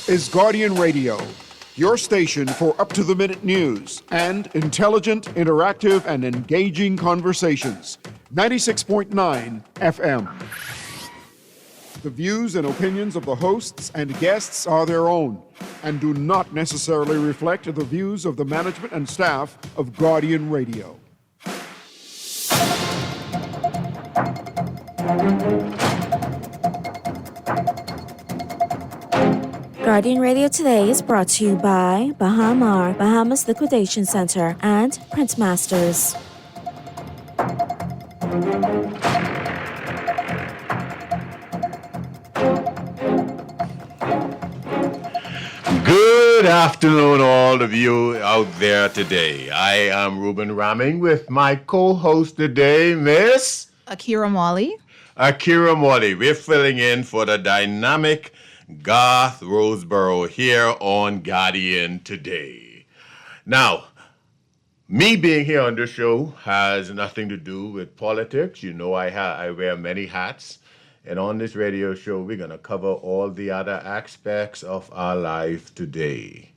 is Guardian Radio, your station for up-to-the-minute news and intelligent, interactive, and engaging conversations. 96.9 FM. The views and opinions of the hosts and guests are their own and do not necessarily reflect the views of the management and staff of Guardian Radio. Guardian Radio Today is brought to you by Bahamar, Bahamas Liquidation Center, and Print Masters. Good afternoon, all of you out there today. I am Ruben Ramming with my co-host today, Miss Akira Mwali. Akira Mwali. We're filling in for the dynamic Garth Roseborough here on Guardian today. Now, me being here on this show has nothing to do with politics. You know I wear many hats. And on this radio show, we're going to cover all the other aspects of our life today.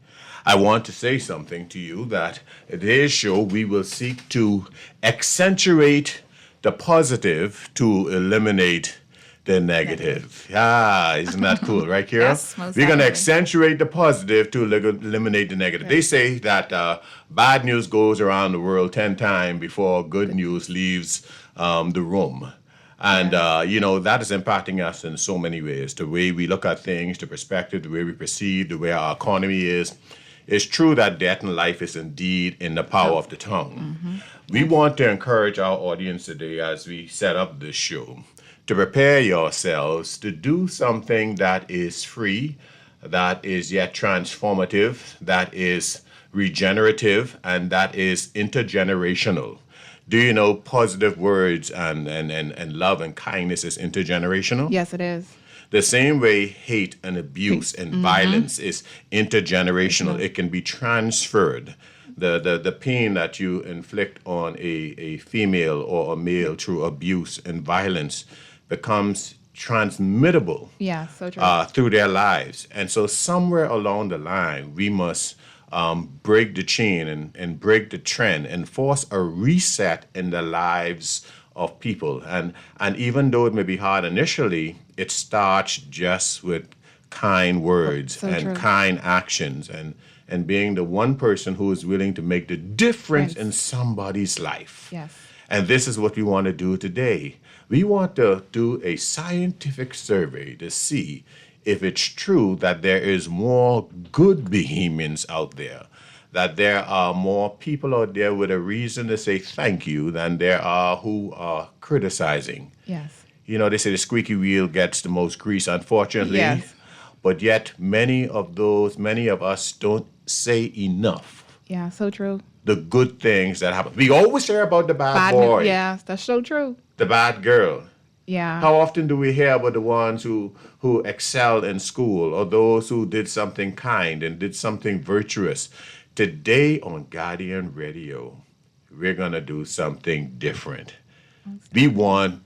I want to say something to you that at today's show, we will seek to accentuate the positive to eliminate the negative. Yeah, isn't that cool, right, Kira? Yes, most We're going to definitely. accentuate the positive to eliminate the negative. They say that bad news goes around the world 10 times before good news leaves the room. And, that is impacting us in so many ways. The way we look at things, the perspective, the way we perceive, the way our economy is. It's true that death and life is indeed in the power of the tongue. Mm-hmm. We want to encourage our audience today as we set up this show to prepare yourselves to do something that is free, that is yet transformative, that is regenerative, and that is intergenerational. Do you know positive words and love and kindness is intergenerational? Yes, it is. The same way hate and abuse and violence is intergenerational. It can be transferred. The pain that you inflict on a female or a male through abuse and violence becomes transmittable Yeah, so true. through their lives. And so somewhere along the line, we must break the chain and break the trend and force a reset in the lives of people. And even though it may be hard initially, it starts just with kind words So and true. kind actions and being the one person who is willing to make the difference Yes. in somebody's life. Yes. And this is what we want to do today. We want to do a scientific survey to see if it's true that there is more good Bahamians out there, that there are more people out there with a reason to say thank you than there are who are criticizing. Yes. You know, they say the squeaky wheel gets the most grease, unfortunately. Yes. But yet many of us don't say enough Yeah, so true. the good things that happen. We always hear about the bad boy, Yeah, that's so true. the bad girl. Yeah. How often do we hear about the ones who excelled in school or those who did something kind and did something virtuous? Today on Guardian Radio, we're going to do something different. We want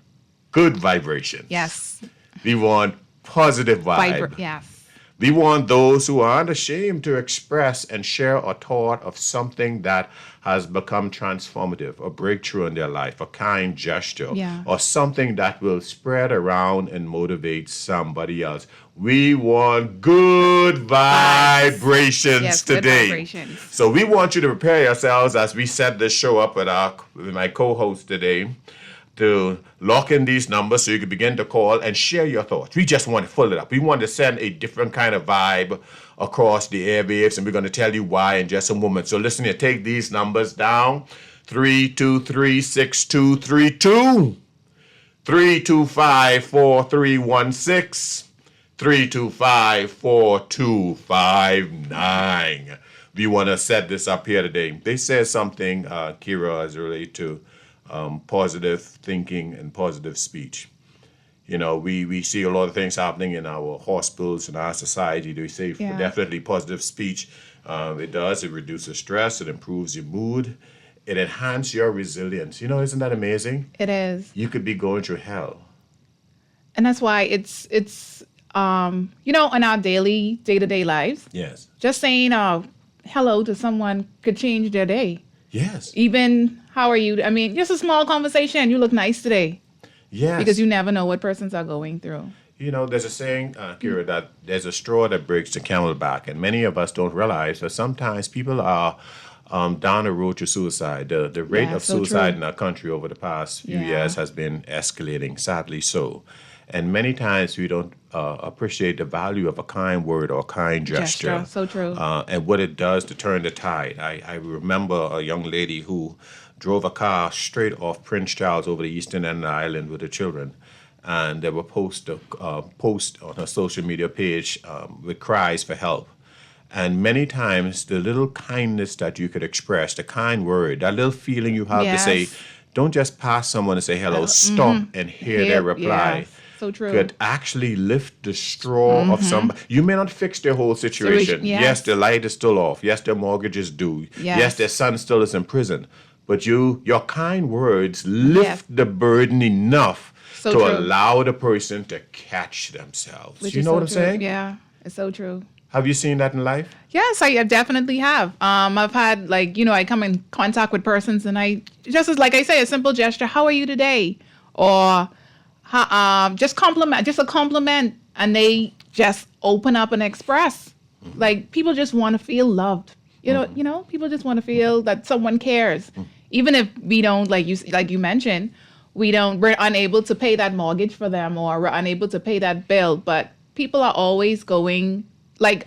good vibration. Yes. We want positive vibe. Yes. We want those who are unashamed to express and share a thought of something that has become transformative, a breakthrough in their life, a kind gesture, Yeah. or something that will spread around and motivate somebody else. We want good vibrations Yes, good today. vibrations. So we want you to prepare yourselves as we set this show up with my co-host today to lock in these numbers so you can begin to call and share your thoughts. We just want to fill it up. We want to send a different kind of vibe across the airwaves, and we're going to tell you why in just a moment. So listen here, take these numbers down. 323-6232, 325-4316, 325-4259. We want to set this up here today. They said something, Kira, as related to positive thinking and positive speech. You know, we see a lot of things happening in our hospitals and our society. They say Yeah. definitely positive speech. It reduces stress, it improves your mood, it enhances your resilience. You know, isn't that amazing? It is. You could be going through hell. And that's why it's in our daily day-to-day lives, Yes. just saying hello to someone could change their day. Yes. Even, how are you? I mean, just a small conversation. You look nice today. Yes. Because you never know what persons are going through. There's a saying, Kira, that there's a straw that breaks the camel back, and many of us don't realize that sometimes people are down the road to suicide. The rate Yeah, of so suicide true. in our country over the past few Yeah. years has been escalating, sadly so. And many times we don't appreciate the value of a kind word or a kind gesture. So true. And what it does to turn the tide. I remember a young lady who drove a car straight off Prince Charles over the eastern end of the island with her children. And there were posts on her social media page with cries for help. And many times, the little kindness that you could express, the kind word, that little feeling you have to say, Yes. don't just pass someone and say hello, stop and hear their reply. Yes, so true. Could actually lift the straw of somebody. You may not fix their whole situation. Yes. Yes, their light is still off. Yes, their mortgage is due. Yes. Yes, their son still is in prison. But your kind words lift the burden enough So to true. allow the person to catch themselves. Which You is know so what I'm true. saying? Yeah, it's so true. Have you seen that in life? Yes, I definitely have. I've had I come in contact with persons, and I just as like I say, a simple gesture. How are you today? Or just a compliment, and they just open up and express. Like people just want to feel loved. People just want to feel that someone cares, even if we don't like you mentioned, we're unable to pay that mortgage for them, or we're unable to pay that bill. But people are always going. Like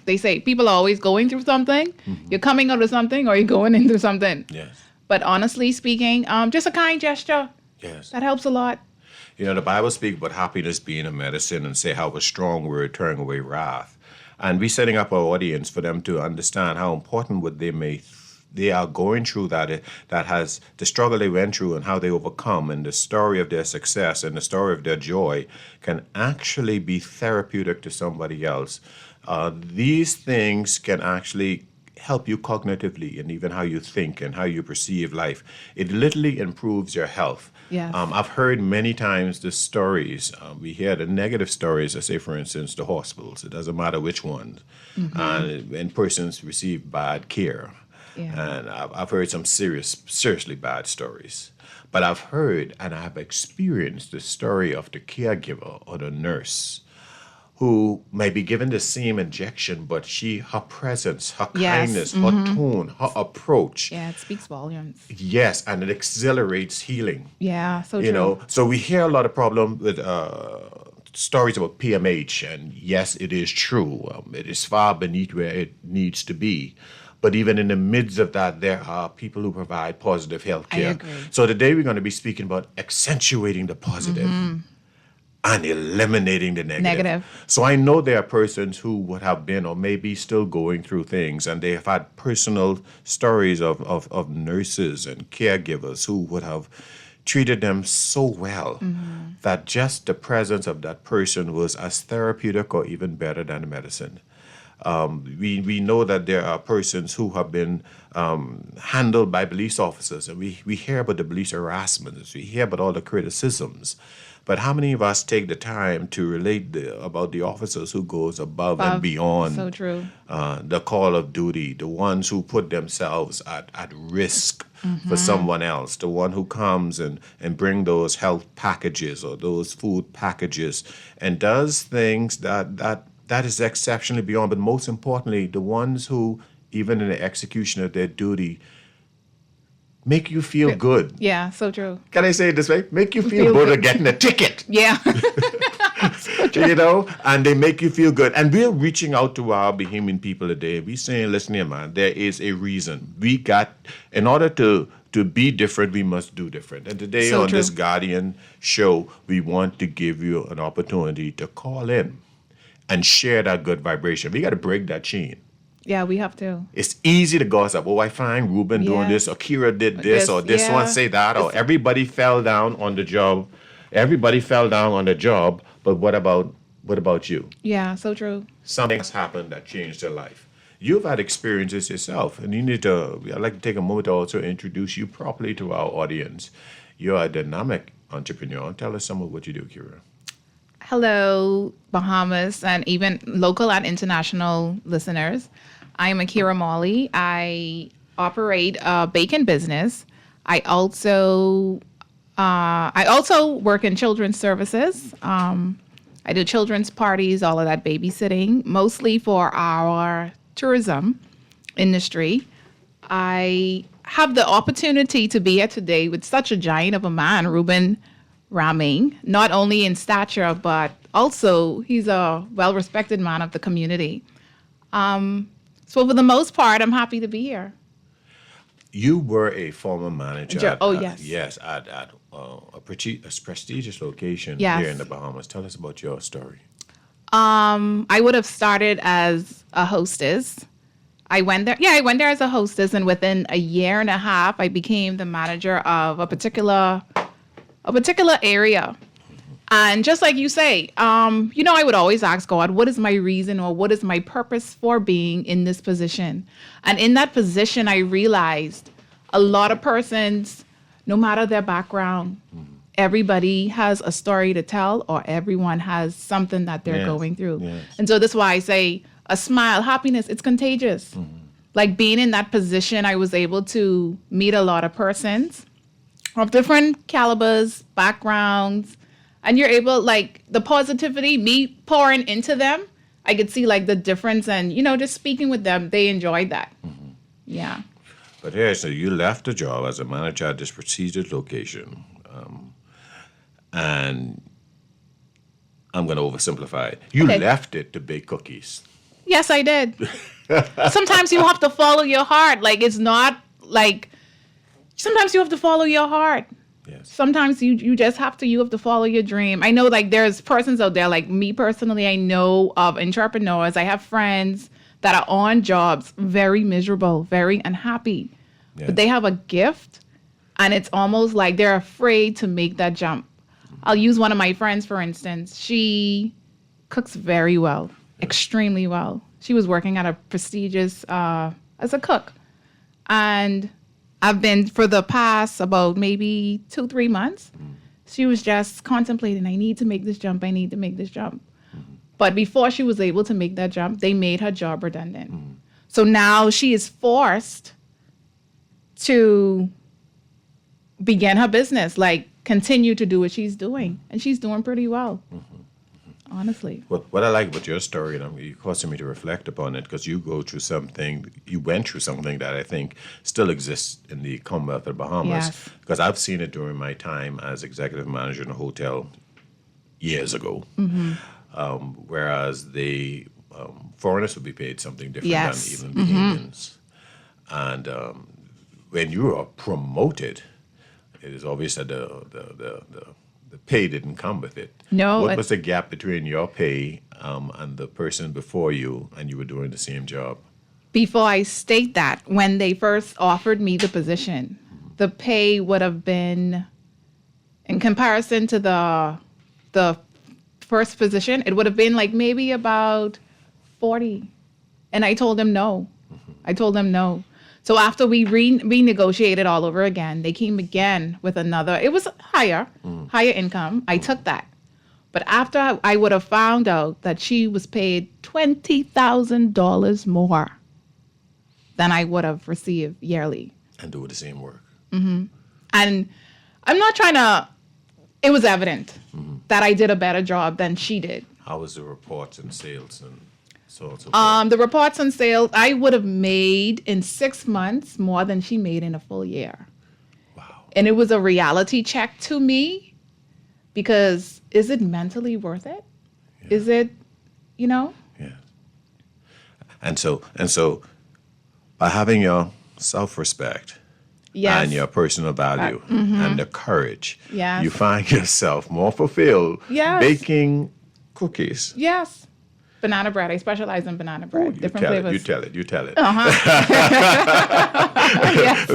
they say, people are always going through something. You're coming out of something, or you're going into something. Yes. But honestly speaking, just a kind gesture Yes. that helps a lot. The Bible speaks about happiness being a medicine and say how a strong word turn away wrath. And we setting up our audience for them to understand how important what they are going through that has the struggle they went through and how they overcome, and the story of their success and the story of their joy can actually be therapeutic to somebody else. These things can actually help you cognitively and even how you think and how you perceive life. It literally improves your health. Yes. I've heard many times the stories. We hear the negative stories, let's say, for instance, the hospitals. It doesn't matter which ones. And persons receive bad care. Yeah. And I've heard some seriously bad stories. But I've heard and I've experienced the story of the caregiver or the nurse who may be given the same injection, but her presence, her Yes. kindness, her tone, her approach, Yeah, it speaks volumes. yes, and it accelerates healing. Yeah, so true. So we hear a lot of problem with stories about PMH, and yes, it is true. It is far beneath where it needs to be. But even in the midst of that, there are people who provide positive health care. agree. So today we're going to be speaking about accentuating the positive and eliminating the negative. So I know there are persons who would have been or maybe still going through things, and they have had personal stories of nurses and caregivers who would have treated them so well that just the presence of that person was as therapeutic or even better than the medicine. We know that there are persons who have been handled by police officers, and we hear about the police harassments, we hear about all the criticisms. But how many of us take the time to relate about the officers who goes above and beyond So true. the call of duty, the ones who put themselves at risk for someone else, the one who comes and bring those health packages or those food packages and does things that is exceptionally beyond. But most importantly, the ones who, even in the execution of their duty, make you feel good. Yeah, so true. Can I say it this way? Make you feel Feel good good. at getting a ticket. Yeah. And they make you feel good. And we're reaching out to our Bahamian people today. We're saying, listen here, man, there is a reason. In order to be different, we must do different. And today So on true. this Guardian show, we want to give you an opportunity to call in and share that good vibration. We got to break that chain. Yeah, we have to. It's easy to gossip. Oh, I find Ruben doing this, or Kira did this, or this one say that, or everybody fell down on the job. Everybody fell down on the job, but what about you? Yeah, so true. Something has happened that changed their life. You've had experiences yourself, and I'd like to take a moment to also introduce you properly to our audience. You're a dynamic entrepreneur. Tell us some of what you do, Kira. Hello, Bahamas, and even local and international listeners. I am Akira Molly. I operate a bacon business. I also work in children's services. I do children's parties, all of that babysitting, mostly for our tourism industry. I have the opportunity to be here today with such a giant of a man, Ruben Raming, not only in stature, but also he's a well-respected man of the community. So for the most part, I'm happy to be here. You were a former manager. Yes. Yes, at a prestigious location Yes. here in the Bahamas. Tell us about your story. I would have started as a hostess. I went there as a hostess, and within a year and a half, I became the manager of a particular area. And just like you say, I would always ask God, what is my reason or what is my purpose for being in this position? And in that position, I realized a lot of persons, no matter their background, everybody has a story to tell, or everyone has something that they're Yes, going through. yes. And so that's why I say a smile, happiness, it's contagious. Like being in that position, I was able to meet a lot of persons of different calibers, backgrounds, and you're able, like, the positivity, me pouring into them, I could see, like, the difference, and, just speaking with them, they enjoyed that. Yeah. But here, so you left the job as a manager at this prestigious location, and I'm going to oversimplify it. You Okay. left it to bake cookies. Yes, I did. Sometimes you have to follow your heart. Like, it's not, like, sometimes you have to follow your heart. Yes. Sometimes you have to follow your dream. I know, like, there's persons out there, like me personally, I know of entrepreneurs. I have friends that are on jobs, very miserable, very unhappy, Yes. but they have a gift, and it's almost like they're afraid to make that jump. I'll use one of my friends, for instance. She cooks very well, extremely well. She was working at a prestigious, as a cook, and I've been for the past about maybe 2-3 months. She was just contemplating, I need to make this jump. But before she was able to make that jump, they made her job redundant. So now she is forced to begin her business, like continue to do what she's doing. And she's doing pretty well, honestly. What I like about your story, and you're causing me to reflect upon it, because you went through something that I think still exists in the Commonwealth of the Bahamas. Yes. Because I've seen it during my time as executive manager in a hotel years ago. Whereas the foreigners would be paid something different Yes. than even Bahamians. And when you are promoted, it is obvious that the pay didn't come with it. No, What was the gap between your pay and the person before you, and you were doing the same job? Before I state that, when they first offered me the position, the pay would have been, in comparison to the first position, it would have been like maybe about 40. And I told them no. So after we renegotiated all over again, they came again with another. It was higher income. I took that. But after I would have found out that she was paid $20,000 more than I would have received yearly. And do the same work. And I'm not trying to, it was evident that I did a better job than she did. How was the reports and sales and so on and so forth? The reports on sales, I would have made in 6 months more than she made in a full year. Wow. And it was a reality check to me, because is it mentally worth it? Yeah. Is it, Yeah. And so by having your self-respect yes. and your personal value and the courage, Yes. you find yourself more fulfilled Yes. baking cookies. Yes. Banana bread. I specialize in banana bread. Different flavors. You tell it. Yes.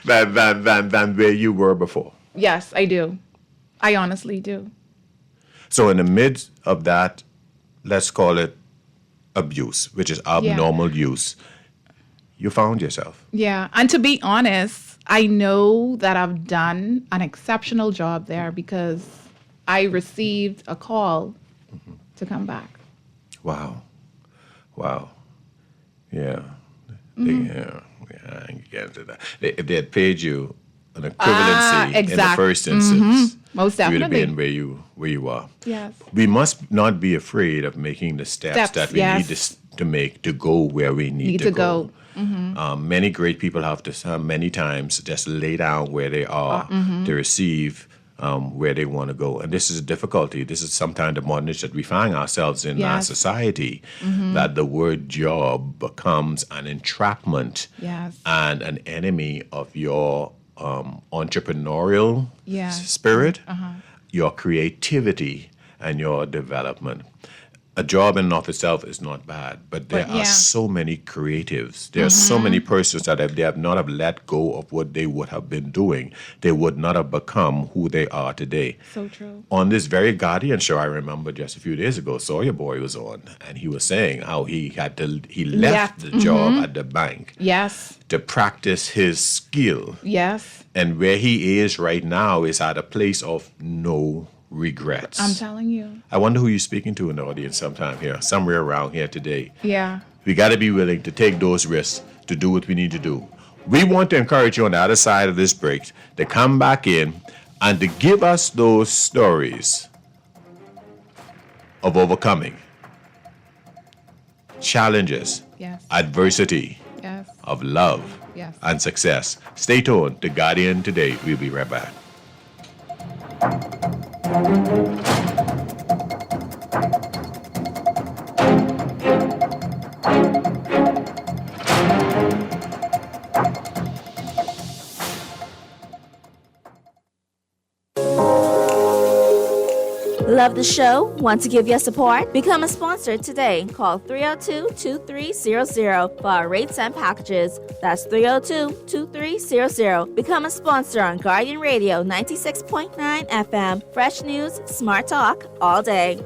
than where you were before. Yes, I do. I honestly do. So in the midst of that, let's call it abuse, which is abnormal use, you found yourself. Yeah. And to be honest, I know that I've done an exceptional job there, because I received a call to come back. Wow. Yeah. I can get into that. If they had paid you an equivalency in the first instance, Most you would have definitely. been where you are. Yes. We must not be afraid of making the steps that we yes. need to make to go where we need to go. Many great people have to many times just lay down where they are to receive where they want to go. And this is a difficulty. This is sometimes the bondage that we find ourselves in our Yes. society, that the word job becomes an entrapment Yes. and an enemy of your entrepreneurial Yeah. spirit, your creativity, and your development. A job in and of itself is not bad, but there But, are yeah. so many creatives. There are so many persons that if they have not have let go of what they would have been doing, they would not have become who they are today. So true. On this very Guardian show, I remember just a few days ago, Sawyer Boy was on, and he was saying how he left the job at the bank Yes. to practice his skill. Yes. And where he is right now is at a place of no regrets. I'm telling you. I wonder who you're speaking to in the audience sometime here, somewhere around here today. Yeah. We got to be willing to take those risks to do what we need to do. We want to encourage you on the other side of this break to come back in and to give us those stories of overcoming challenges, Yes. adversity, Yes. of love, Yes. and success. Stay tuned to Guardian Today. We'll be right back. Love the show? Want to give your support? Become a sponsor today. Call 302-2300 for our rates and packages. That's 302-2300. Become a sponsor on Guardian Radio 96.9 FM. Fresh news, smart talk, all day.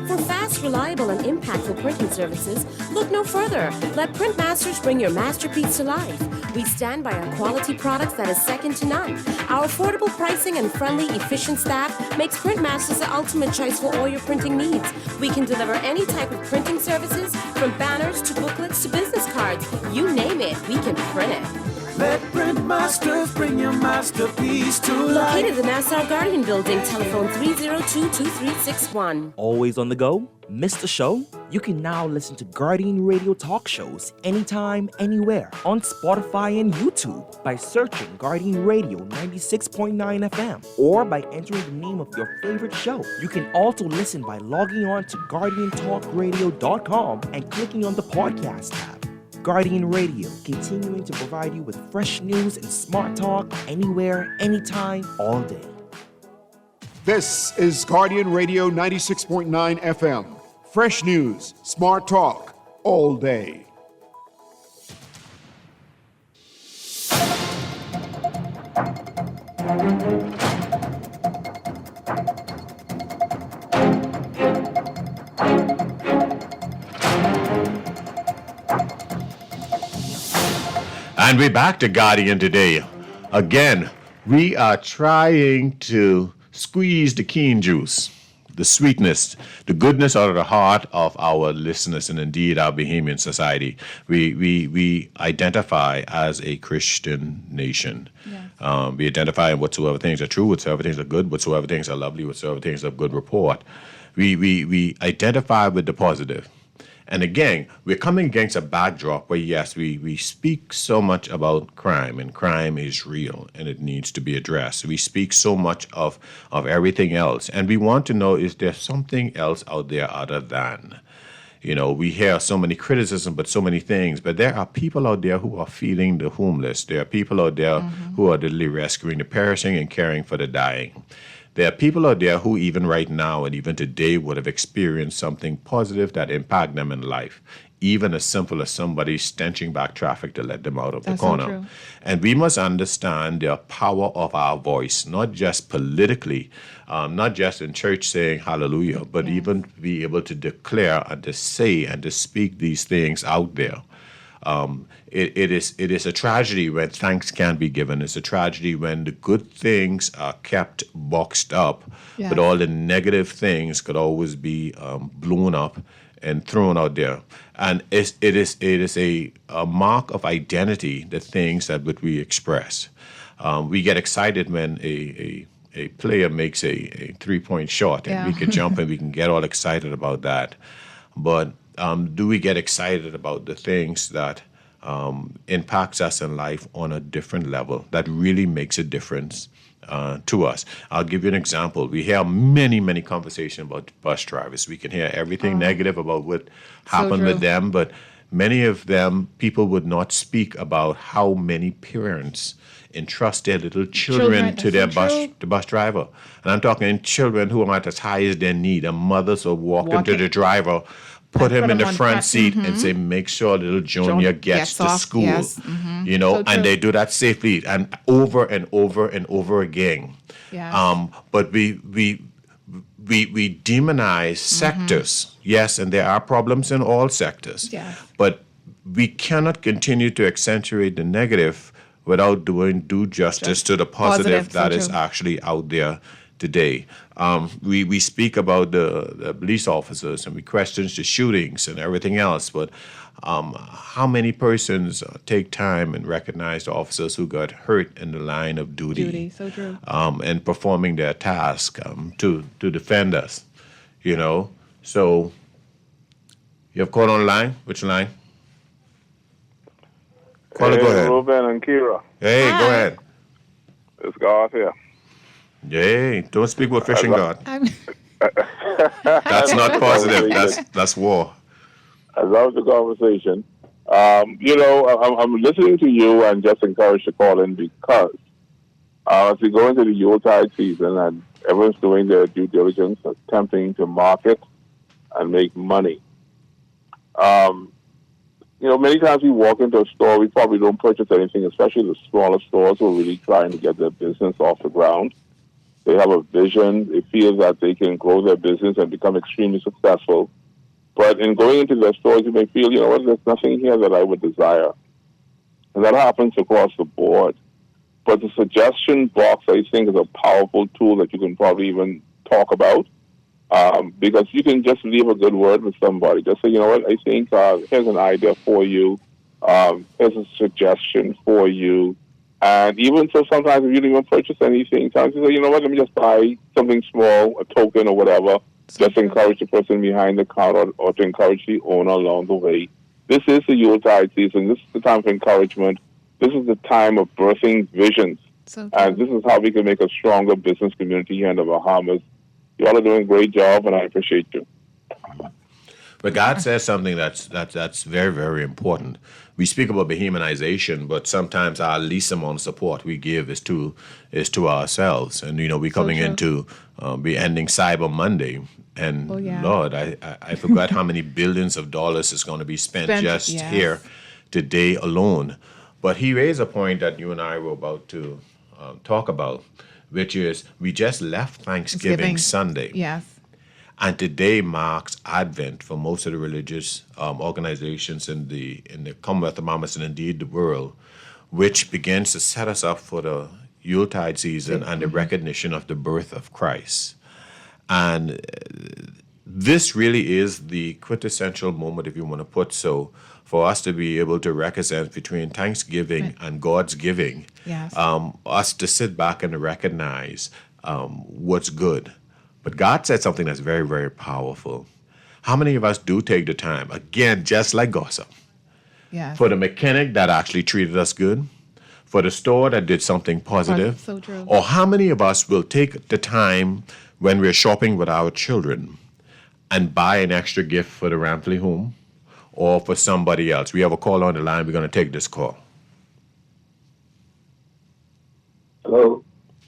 For fast, reliable, and impactful printing services, look no further. Let Printmasters bring your masterpiece to life. We stand by our quality products that is second to none. Our affordable pricing and friendly, efficient staff makes Printmasters the ultimate choice for all your printing needs. We can deliver any type of printing services, from banners to booklets to business cards. You name it, we can print it. Let Printmasters bring your masterpiece to life. Located in the Nassau Guardian Building, telephone 302-2361. Always on the go? Missed a show? You can now listen to Guardian Radio talk shows anytime, anywhere on Spotify and YouTube by searching Guardian Radio 96.9 FM or by entering the name of your favorite show. You can also listen by logging on to GuardianTalkRadio.com and clicking on the podcast tab. Guardian Radio, continuing to provide you with fresh news and smart talk anywhere, anytime, all day. This is Guardian Radio 96.9 FM. Fresh news, smart talk, all day. And we're back to Guardian Today. Again, we are trying to squeeze the keen juice, the sweetness, the goodness out of the heart of our listeners and indeed our Bahamian society. We identify as a Christian nation. Yes. We identify in whatsoever things are true, whatsoever things are good, whatsoever things are lovely, whatsoever things are of good report. We identify with the positive. And again, we're coming against a backdrop where, yes, we speak so much about crime, and crime is real, and it needs to be addressed. We speak so much of everything else, and we want to know, is there something else out there other than? You know, we hear so many criticism, but so many things. But there are people out there who are feeding the homeless. There are people out there who are literally rescuing the perishing and caring for the dying. There are people out there who even right now and even today would have experienced something positive that impact them in life, even as simple as somebody stenching back traffic to let them out of That's the so corner. true. And we must understand the power of our voice, not just politically, not just in church saying hallelujah, but even be able to declare and to say and to speak these things out there. It is a tragedy when thanks can't be given. It's a tragedy when the good things are kept boxed up, Yeah. but all the negative things could always be blown up and thrown out there. And it is a mark of identity, the things that we express. We get excited when a player makes a 3-point shot, and Yeah. we can jump and we can get all excited about that. But do we get excited about the things that impacts us in life on a different level, that really makes a difference to us? I'll give you an example. We hear many conversations about bus drivers. We can hear everything negative about what happened with true. them, but many of them, people would not speak about how many parents entrust their little children to their that's so true. the bus driver. And I'm talking children who are not as high as their need. And mothers will walk into Walking. the driver, put him put in him the on front front, seat and say, make sure little Junior gets to off, school. yes, You know, So and true. they do that safely and over and over and over again. Yes. But we demonize sectors. Yes, and there are problems in all sectors. Yes. But we cannot continue to accentuate the negative without doing due justice to the positive Positive, that so is true. actually out there today. We speak about the police officers and we question the shootings and everything else, but how many persons take time and recognize the officers who got hurt in the line of Duty, so true. and performing their task to defend us, you know? So you have called on line? Which line? Caller, go ahead. Ruben and Kira. Hey, go ahead. It's Garth here. Yay, don't speak with fishing God. I'm- That's not positive. That's war. I love the conversation. I'm listening to you and just encouraged to call in because as we go into the Yuletide season and everyone's doing their due diligence, attempting to market and make money. Many times we walk into a store, we probably don't purchase anything, especially the smaller stores who are really trying to get their business off the ground. They have a vision. They feel that they can grow their business and become extremely successful. But in going into their stores, you may feel, there's nothing here that I would desire. And that happens across the board. But the suggestion box, I think, is a powerful tool that you can probably even talk about. Because you can just leave a good word with somebody. Just say, I think here's an idea for you. Here's a suggestion for you. And even so, sometimes if you don't even purchase anything, sometimes you say, let me just buy something small, a token or whatever, just to encourage the person behind the counter or to encourage the owner along the way. This is the Yuletide season. This is the time for encouragement. This is the time of birthing visions. so And true. this is how we can make a stronger business community here in the Bahamas. You all are doing a great job, and I appreciate you. But God says something that's very, very important. We speak about behemonization, but sometimes our least amount of support we give is to ourselves. And we're coming true. into be ending Cyber Monday, and Oh, yeah. Lord, I forgot how many billions of dollars is going to be spent just yes. here today alone. But he raised a point that you and I were about to talk about, which is we just left Thanksgiving Sunday. Yes. And today marks Advent for most of the religious organizations in the Commonwealth of Bahamas and indeed the world, which begins to set us up for the Yuletide season and the recognition of the birth of Christ. And this really is the quintessential moment, if you want to put so, for us to be able to represent between Thanksgiving and God's giving, Yes. us to sit back and recognize what's good. But God said something that's very, very powerful. How many of us do take the time, again, just like gossip, Yes. for the mechanic that actually treated us good, for the store that did something positive? So true. Or how many of us will take the time when we're shopping with our children and buy an extra gift for the Rampley home or for somebody else? We have a call on the line. We're going to take this call. Hello.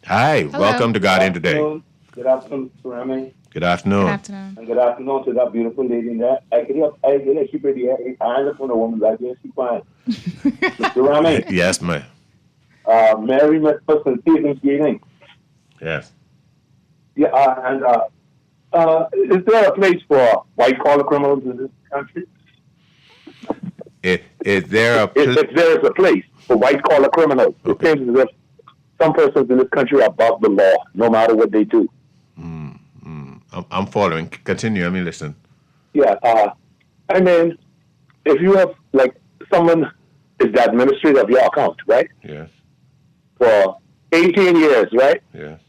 Hi, welcome to God in Today. Good afternoon, Mr. Rami. Good afternoon. Good afternoon. And good afternoon to that beautiful lady in there. I could keep it hands up on a woman like this. She fine. Mr. Rami, Yes, ma'am. Mary McPherson, Stephen's greeting. Yes. Yeah, is there a place for white collar criminals in this country? Is there a if there is a place for white-collar criminals. It seems as if some persons in this country are above the law, no matter what they do. I'm following. Continue. Let me listen. Yeah, I mean, if you have, like, someone is the administrator of your account, right? Yes. For 18 years, right? Yes.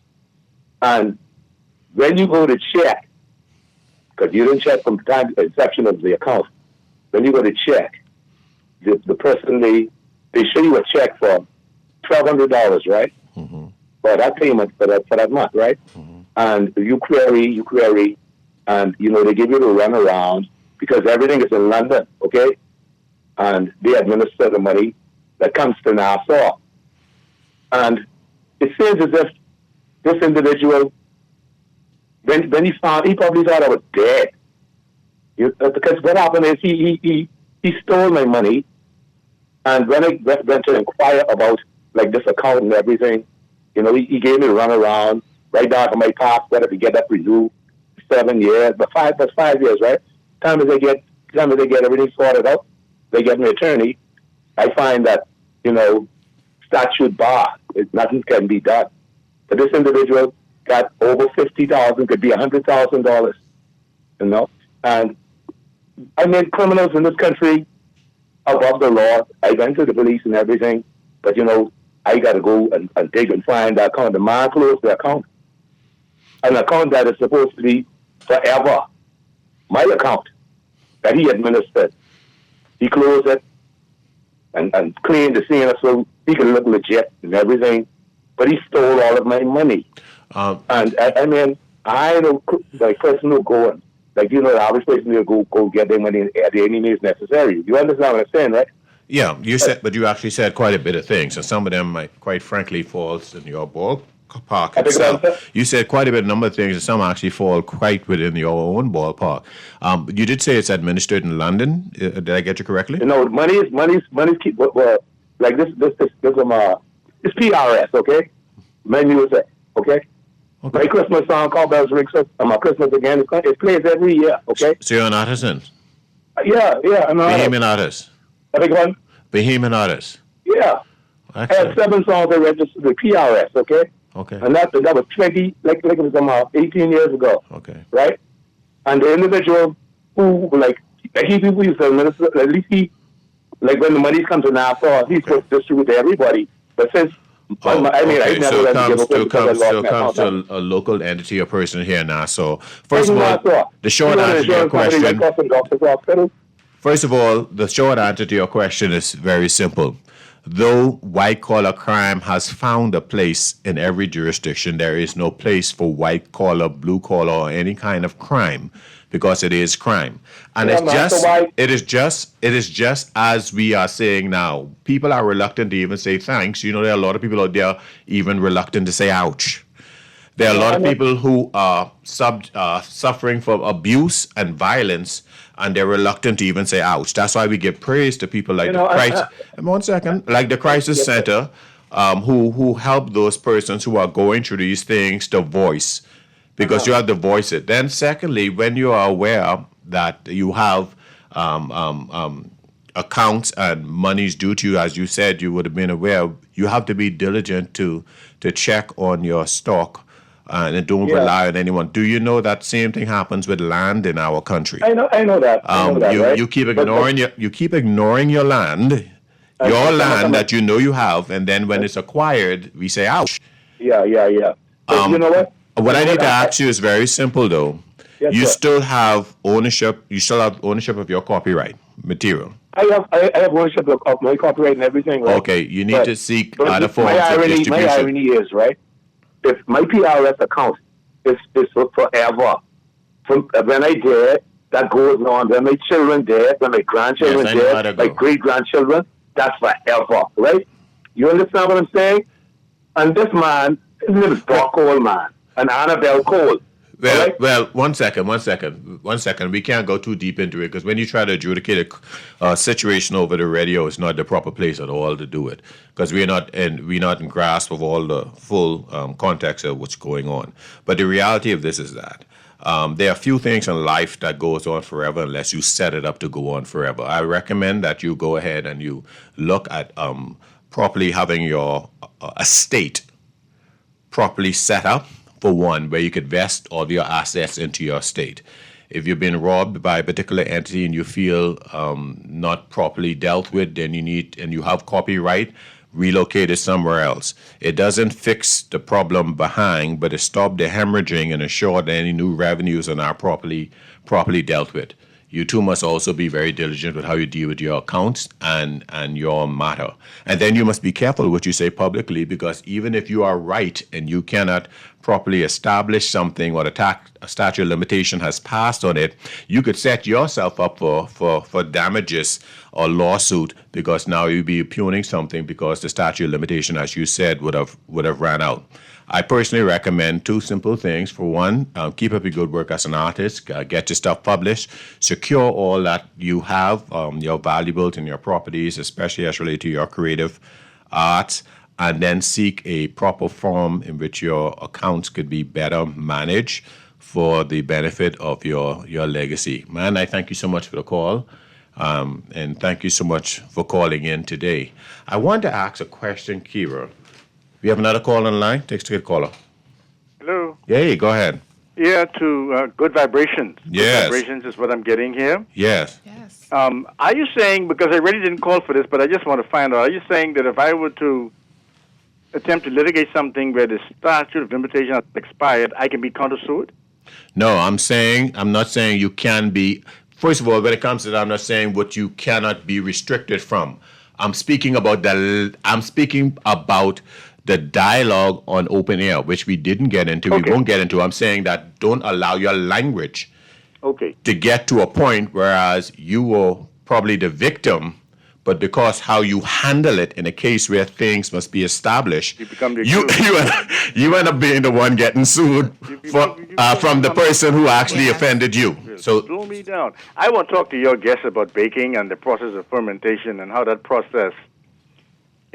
And when you go to check, because you didn't check from the time inception of the account, when you go to check, the person, they show you a check for $1,200, right? Mm-hmm. For that payment, for that month, right? Mm-hmm. And you query, and, you know, they give you the runaround because everything is in London, okay? And they administer the money that comes to Nassau. And it seems as if this individual, when he probably thought I was dead. Because what happened is he stole my money, and when I went to inquire about, like, this account and everything, you know, he gave me a runaround, right down to my passport if you get that renewed 7 years, but 5 years, right? Time as they get everything sorted out, they get me an attorney. I find that, you know, statute bar, nothing can be done. But this individual got over $50,000, could be $100,000, you know. And I mean, criminals in this country above the law. I went to the police and everything, but you know, I got to go and dig and find that account. The man closed the account, an account that is supposed to be forever. My account that he administered, he closed it and cleaned the scene so he could look legit and everything. But he stole all of my money. And I mean, I don't like person who go and, like, you know, the average person will go get their money at any means necessary. You understand what I'm saying, right? Yeah, but you actually said quite a bit of things, and some of them might, quite frankly, falls in your ballpark itself. You said quite a bit, number of things, and some actually fall quite within your own ballpark. You did say it's administered in London. Did I get you correctly? You know, money's keep like this it's PRS, okay? My music, okay? My Christmas song called Bells Ring, my Christmas again. It plays every year, okay? So you're an artisan? Yeah, I'm an Bahamian artist. I beg one? Bahamian artist. Yeah. Excellent. I had 7 songs I registered with PRS, okay? Okay. And that was 20, like it was 18 years ago. Okay. Right? And the individual who, like, he used to administer, at least he, like, when the money comes to Nassau, he's supposed to distribute to everybody. But since, I never so let him give it comes to a local entity or person here in Nassau. First of all, the short answer to your question. First of all, the short answer to your question is very simple. Though white-collar crime has found a place in every jurisdiction, there is no place for white-collar, blue-collar, or any kind of crime, because it is crime. And it is just as we are saying now. People are reluctant to even say thanks. You know, there are a lot of people out there even reluctant to say ouch. There are a lot of people who are suffering from abuse and violence, and they're reluctant to even say ouch. That's why we give praise to people like like the Crisis Center, who help those persons who are going through these things to voice, because you have to voice it. Then secondly, when you are aware that you have accounts and monies due to you, as you said, you would have been aware, you have to be diligent to check on your stock. And don't rely on anyone. Do you know that same thing happens with land in our country? I know that. Right? You keep ignoring your land, that you know you have, and then when it's acquired, we say ouch. Yeah. You know what? What I need to ask you is very simple, though. Yes, you still have ownership. You still have ownership of your copyright material. I have ownership of my copyright and everything. Right? Okay, you need to seek other forms of distribution. My irony is, right, if my PRS account is forever, from when I did, that goes on. When my children did, when my grandchildren did, my great-grandchildren, that's forever, right? You understand what I'm saying? And this man, his name is Doc Coleman, and Annabelle Cole. Well, one second. We can't go too deep into it, because when you try to adjudicate a situation over the radio, it's not the proper place at all to do it, because we're not in grasp of all the full context of what's going on. But the reality of this is that There are few things in life that goes on forever unless you set it up to go on forever. I recommend that you go ahead and you look at properly having your estate properly set up, for one, where you could vest all of your assets into your estate. If you've been robbed by a particular entity and you feel not properly dealt with, then you need, and you have copyright, relocate it somewhere else. It doesn't fix the problem behind, but it stops the hemorrhaging and ensure that any new revenues are not properly dealt with. You too must also be very diligent with how you deal with your accounts and your matter. And then you must be careful what you say publicly, because even if you are right and you cannot properly establish something or a statute of limitation has passed on it, you could set yourself up for damages or lawsuit, because now you'd be impugning something because the statute of limitation, as you said, would have ran out. I personally recommend two simple things. For one, keep up your good work as an artist, get your stuff published, secure all that you have, your valuables and your properties, especially as related to your creative arts, and then seek a proper form in which your accounts could be better managed for the benefit of your legacy. Man, I thank you so much for the call, and thank you so much for calling in today. I want to ask a question, Kira. We have another call on the line. Take a caller. Hello. Hey, go ahead. Yeah, to Good Vibrations. Yes. Good Vibrations is what I'm getting here. Yes. Yes. Are you saying, because I really didn't call for this, but I just want to find out, are you saying that if I were to attempt to litigate something where the statute of limitation has expired, I can be countersued? No, I'm not saying you can be. First of all, when it comes to that, I'm not saying what you cannot be restricted from. I'm speaking about the dialogue on open air, which we didn't get into. Okay. We won't get into. I'm saying that don't allow your language to get to a point whereas you were probably the victim, but because how you handle it in a case where things must be established, you become the you end up being the one getting sued from the person who actually offended you. So slow me down. I want to talk to your guest about baking and the process of fermentation and how that process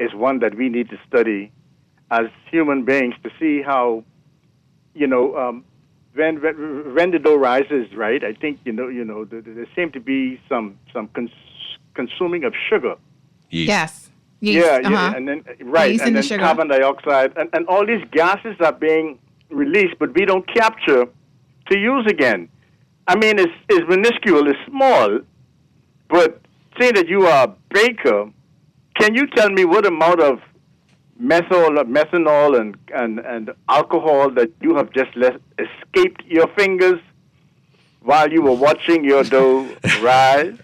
is one that we need to study as human beings to see how, when the dough rises, right? I think there seem to be some consuming of sugar. Yes. Yeast. Yeah, and then Yeast and then sugar. carbon dioxide, and all these gases are being released, but we don't capture to use again. I mean, it's minuscule, it's small, but saying that you are a baker, can you tell me what amount of methanol and alcohol that you have just let escaped your fingers while you were watching your dough rise?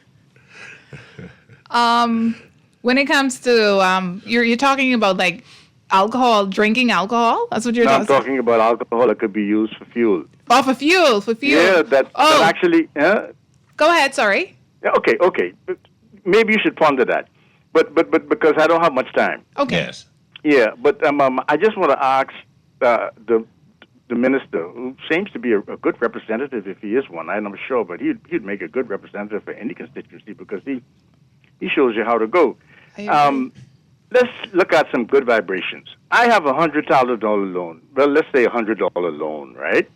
When it comes to you're talking about like alcohol, drinking alcohol. That's what you're I'm talking about alcohol that could be used for fuel. Oh, for fuel. Yeah, that actually. Go ahead. Sorry. Yeah, okay. Maybe you should ponder that, but because I don't have much time. Okay. Yes. Yeah, but I just want to ask the minister, who seems to be a good representative if he is one. I'm not sure, but he'd make a good representative for any constituency because he shows you how to go. Let's look at some good vibrations. I have a $100 loan. Well, let's say $100 loan, right?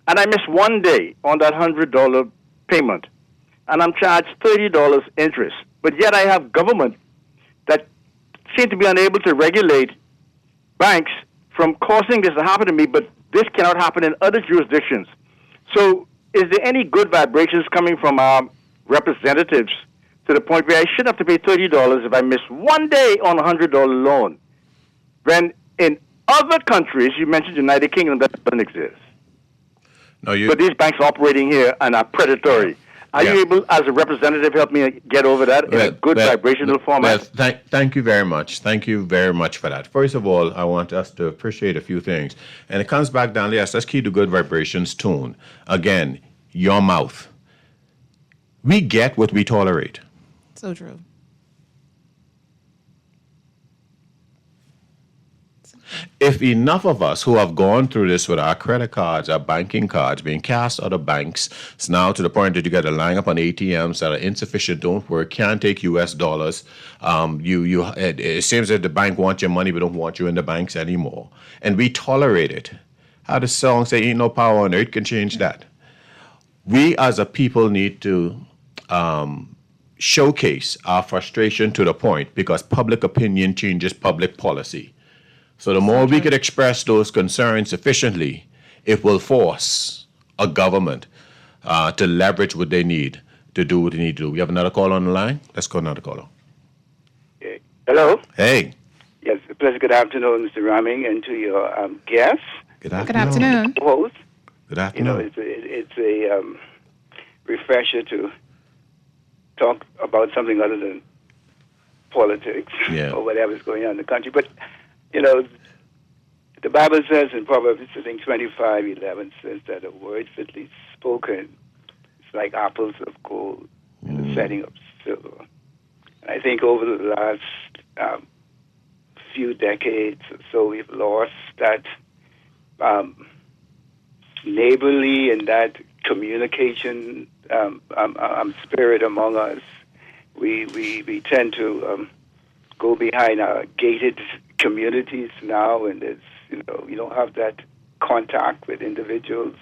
And I miss one day on that $100 payment, and I'm charged $30 interest. But yet I have government that seem to be unable to regulate banks from causing this to happen to me, but this cannot happen in other jurisdictions. So is there any good vibrations coming from our representatives to the point where I should have to pay $30 if I miss one day on a $100 loan? When in other countries, you mentioned United Kingdom, that doesn't exist. No, but these banks operating here and are predatory. Are you able, as a representative, help me get over that in a good vibrational format? Thank you very much. Thank you very much for that. First of all, I want us to appreciate a few things. And it comes back down to let's keep the good vibrations tune. Again, your mouth. We get what we tolerate. So true. If enough of us who have gone through this with our credit cards, our banking cards, being cast out of banks, it's now to the point that you got to line up on ATMs that are insufficient, don't work, can't take U.S. dollars. It seems that the bank wants your money, but don't want you in the banks anymore. And we tolerate it. How the song say, ain't no power on earth can change that. we as a people need to showcase our frustration to the point, because public opinion changes public policy. So the more we could express those concerns sufficiently, it will force a government to leverage what they need to do what they need to do. We have another call on the line. Let's go another caller. Hello. Hey. Yes, a pleasant good afternoon, Mr. Raming, and to your guests. Good afternoon. Good afternoon. Host. Good afternoon. It's a refresher to talk about something other than politics or whatever's going on in the country. But, the Bible says in Proverbs, I think 25:11 says that a word fitly spoken is like apples of gold in the setting of silver. And I think over the last few decades or so, we've lost that neighborly and that communication spirit among us. We tend to go behind our gated communities now, and there's you don't have that contact with individuals.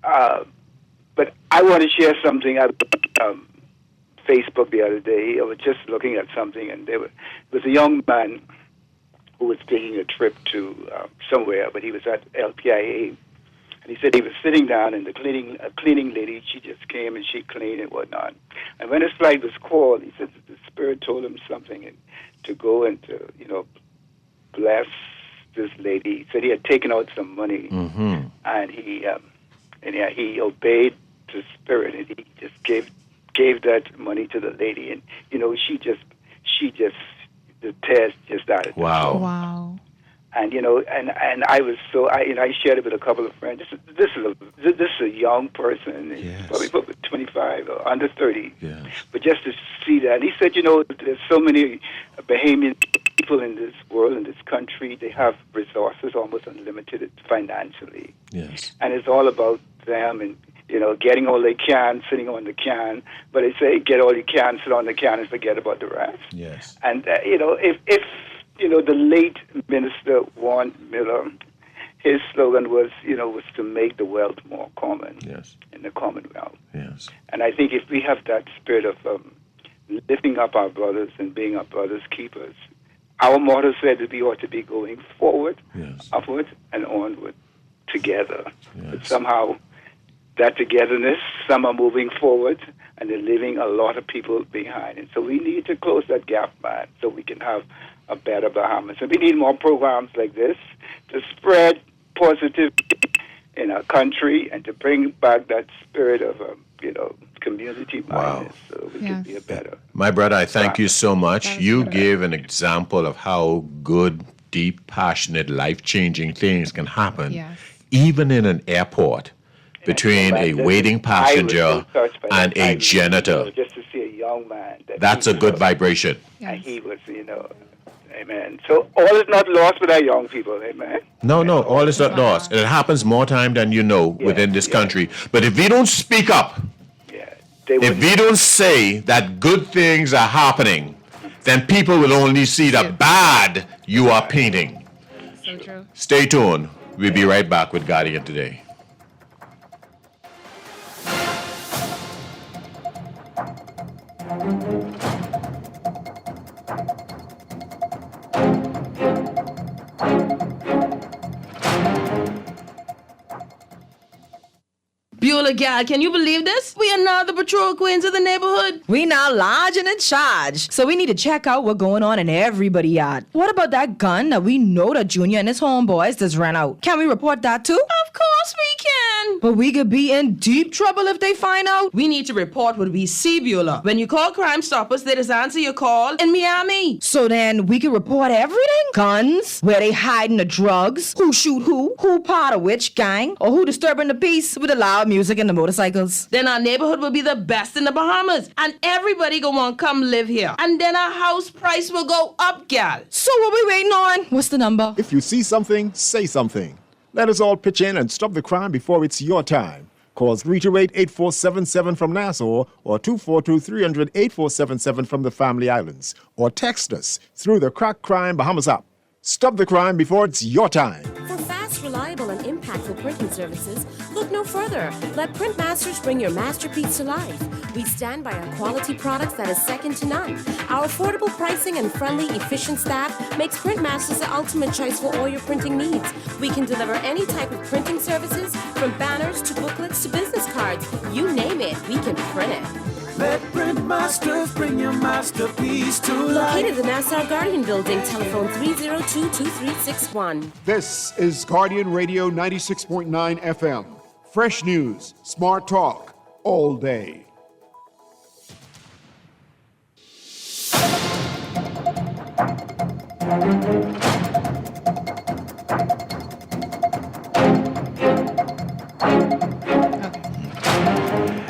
But I want to share something. I Facebook the other day. I was just looking at something, and there was a young man who was taking a trip to somewhere, but he was at LPIA, and he said he was sitting down, and a cleaning lady, she just came and she cleaned and whatnot. And when his flight was called, he said that the Spirit told him something, and to go and to bless this lady. He said he had taken out some money, and he obeyed the Spirit, and he just gave that money to the lady, and she just the tears just started. Wow. And and I was so I shared it with a couple of friends. This is a young person, probably 25 or under 30. Yes. But just to see that, and he said, there's so many Bahamian people in this world, in this country. They have resources almost unlimited financially. Yes. And it's all about them and getting all they can, sitting on the can. But they say, get all you can, sit on the can, and forget about the rest. Yes. And if the late Minister Warren Miller, his slogan was to make the wealth more common in the Commonwealth. Yes. And I think if we have that spirit of lifting up our brothers and being our brothers' keepers, our motto said that we ought to be going forward, upward, and onward together. Yes. But somehow that togetherness, some are moving forward, and they're leaving a lot of people behind. And so we need to close that gap, man, so we can have a better Bahamas. And we need more programs like this to spread positivity in our country and to bring back that spirit of, community mindedness so we can be a better. My brother, I thank you so much. You gave an example of how good, deep, passionate, life-changing things can happen, even in an airport, between a waiting passenger and a janitor. Just to see a young man. That's a good vibration. And he was, amen. So all is not lost with our young people, amen. No, all is not lost. And it happens more time than within this country. But if we don't speak up, if we don't say that good things are happening, then people will only see the bad you are painting. So true. Stay tuned. We'll be right back with Guardian Today. Beulah, gal, can you believe this? We are now the patrol queens of the neighborhood. We now large and in charge. So we need to check out what's going on in everybody's yard. What about that gun that we know that Junior and his homeboys just ran out? Can we report that too? Of course we can. But we could be in deep trouble if they find out. We need to report what we see, Beulah. When you call Crime Stoppers, they just answer your call in Miami. So then we can report everything? Guns, where they hiding the drugs, who shoot who part of which gang, or who disturbing the peace with the loud music and the motorcycles. Then our neighborhood will be the best in the Bahamas, and everybody gonna want to come live here. And then our house price will go up, gal. So what we waiting on? What's the number? If you see something, say something. Let us all pitch in and stop the crime before it's your time. Call 328-8477 from Nassau or 242-300-8477 from the Family Islands. Or text us through the Crack Crime Bahamas app. Stop the crime before it's your time. For fast, reliable, and impactful printing services, look no further. Let Printmasters bring your masterpiece to life. We stand by our quality products that is second to none. Our affordable pricing and friendly, efficient staff makes Printmasters the ultimate choice for all your printing needs. We can deliver any type of printing services, from banners to booklets to business cards. You name it, we can print it. Let Printmasters bring your masterpiece to life. Located in the Nassau Guardian Building, telephone 302-2361. This is Guardian Radio 96.9 FM. Fresh news, smart talk, all day.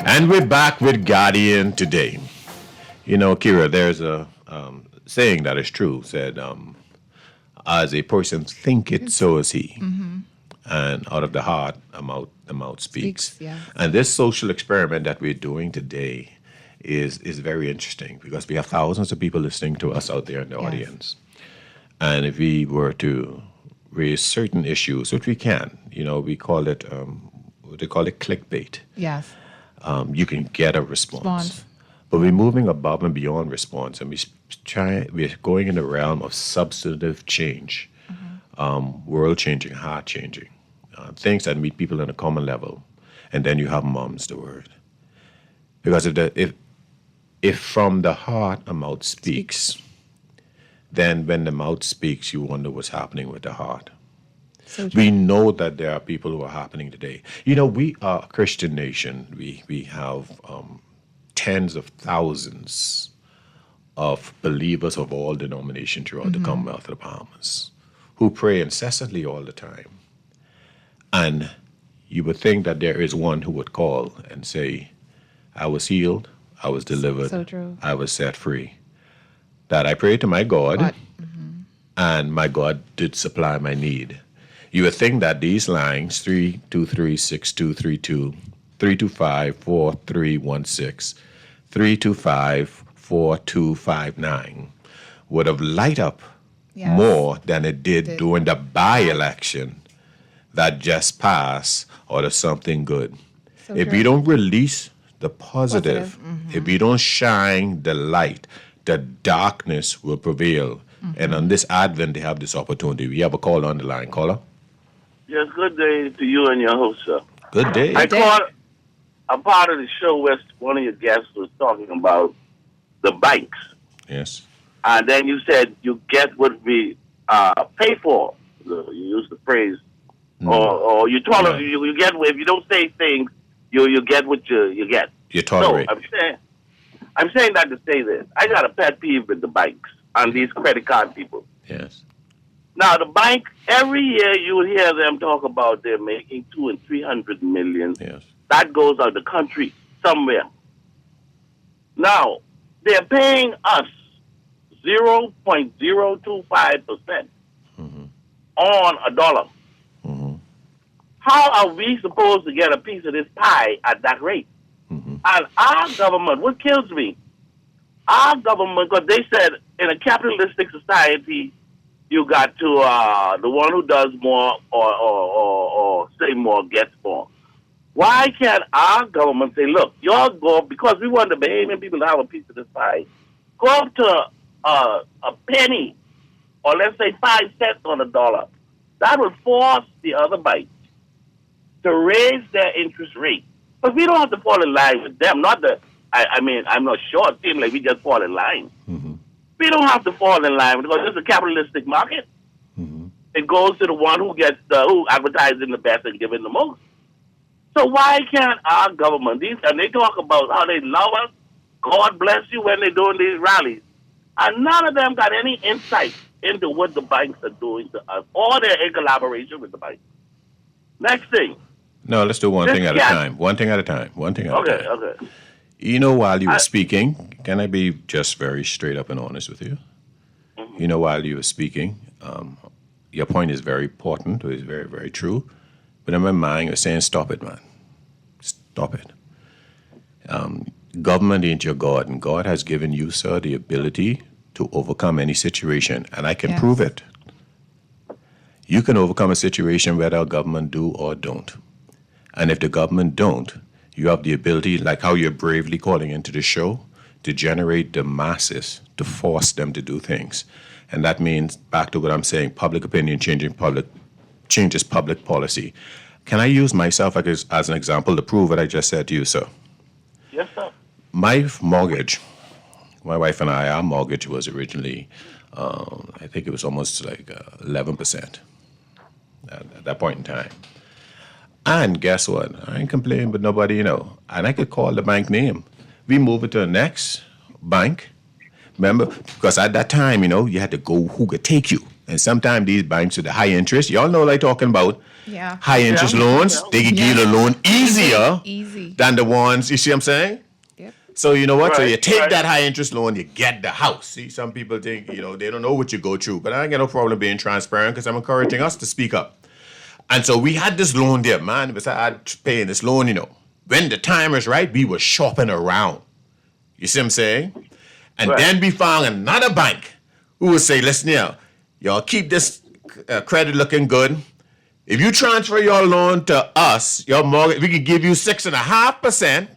And we're back with Guardian today. You know, Kira, there's a saying that is true, said, as a person thinketh, so is he. Mm-hmm. And out of the heart, the mouth speaks. Yeah. And this social experiment that we're doing today is very interesting because we have thousands of people listening to us out there in the audience. And if we were to raise certain issues, which we can, you know, we call it, they call it clickbait. Yes. You can get a response. But we're moving above and beyond response, and we're going in the realm of substantive change, world-changing, heart-changing, things that meet people on a common level. And then you have mom's the word. Because if from the heart a mouth speaks, then when the mouth speaks, you wonder what's happening with the heart. So we know that there are people who are happening today. You know, we are a Christian nation. We have tens of thousands of believers of all denominations throughout the Commonwealth of the Bahamas who pray incessantly all the time. And you would think that there is one who would call and say, I was healed, I was delivered, so true. I was set free. That I prayed to my God, and my God did supply my need. You would think that these lines, 323-6232, 325-4316, 325-4259, would have light up more than it did during the by-election that just passed out of something good. So if we don't release the positive, if we don't shine the light, the darkness will prevail. And on this Advent, they have this opportunity. We have a call on the line. Caller? Yes, good day to you and your host, sir. Good day. I caught a part of the show where one of your guests was talking about the banks. Yes. And then you said you get what we pay for. You used the phrase. Or you told us you get, if you don't say things, you get what you get. You tolerate. So I'm saying that to say this. I got a pet peeve with the banks and these credit card people. Yes. Now, the bank, every year you would hear them talk about they're making $200 and $300 million. Yes. That goes out of the country somewhere. Now, they're paying us 0.025% on a dollar. How are we supposed to get a piece of this pie at that rate? And our government, what kills me, our government, because they said in a capitalistic society, you got to, the one who does more or say more gets more. Why can't our government say, look, y'all go, because we want the Bahamian people to have a piece of this pie, go up to a penny, or let's say 5 cents on a dollar. That would force the other banks to raise their interest rate. But we don't have to fall in line with them. Not that, I mean, I'm not sure. It seems like we just fall in line. We don't have to fall in line because it's a capitalistic market. It goes to the one who gets who advertises the best and giving the most. So why can't our government, and they talk about how they love us, God bless you when they're doing these rallies, and none of them got any insight into what the banks are doing to us, or they're in collaboration with the banks. Next thing. No, let's do one thing at a time. One thing at a time. Okay. You know, while you were speaking, can I be just very straight up and honest with you? You know, while you were speaking, your point is very important. It's very, very true. But in my mind, you're saying, stop it, man. Stop it. Government ain't your God, and God has given you, sir, the ability to overcome any situation, and I can prove it. You can overcome a situation whether a government do or don't. And if the government don't, you have the ability, like how you're bravely calling into the show, to generate the masses, to force them to do things. And that means, back to what I'm saying, public opinion changes public policy. Can I use myself as an example to prove what I just said to you, sir? Yes, sir. My mortgage, my wife and I, our mortgage was originally, I think it was almost like 11% at that point in time. And guess what? I ain't complaining with nobody, And I could call the bank name. We move it to the next bank. Remember? Because at that time, you had to go who could take you. And sometimes these banks with the high interest, y'all know what I'm talking about. Yeah. High interest loans, they can give you the loan easier than the ones, you see what I'm saying? Yep. So you know what? Right, So you take right. that high interest loan, you get the house. See, some people think, they don't know what you go through. But I ain't got no problem being transparent because I'm encouraging us to speak up. And so we had this loan there, man. Besides paying this loan, when the time is right, we were shopping around. You see what I'm saying? And then we found another bank who would say, listen here, y'all keep this credit looking good. If you transfer your loan to us, your mortgage, we can give you 6.5%,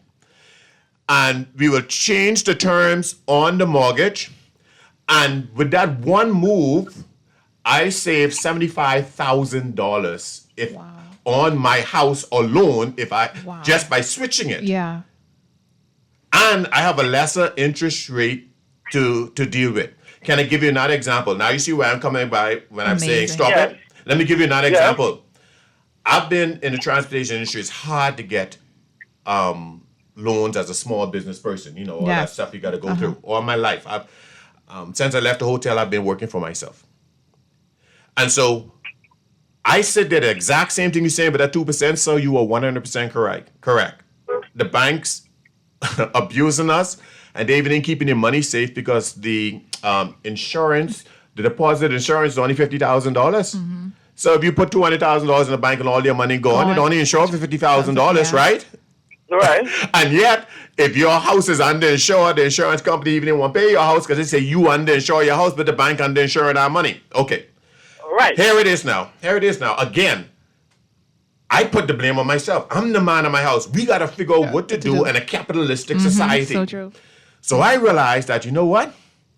and we will change the terms on the mortgage. And with that one move, I saved $75,000 on my house alone just by switching it. Yeah. And I have a lesser interest rate to deal with. Can I give you another example? Now you see where I'm coming by when I'm saying stop it. Let me give you another example. I've been in the transportation industry. It's hard to get loans as a small business person. All that stuff you got to go through. All my life, since I left the hotel, I've been working for myself. And so I said that the exact same thing you're saying, but that 2%, so you are 100% correct. The banks abusing us, and they even ain't keeping their money safe because the insurance, the deposit insurance is only $50,000. So if you put $200,000 in the bank and all your money gone, it only insures for $50,000, right? Right. And yet, if your house is underinsured, the insurance company even won't pay your house because they say you underinsure your house, but the bank underinsuring our money. Okay. Right. Here it is now. Again, I put the blame on myself. I'm the man of my house. We got to figure out what to do in a capitalistic society. So true. So I realized that, you know what?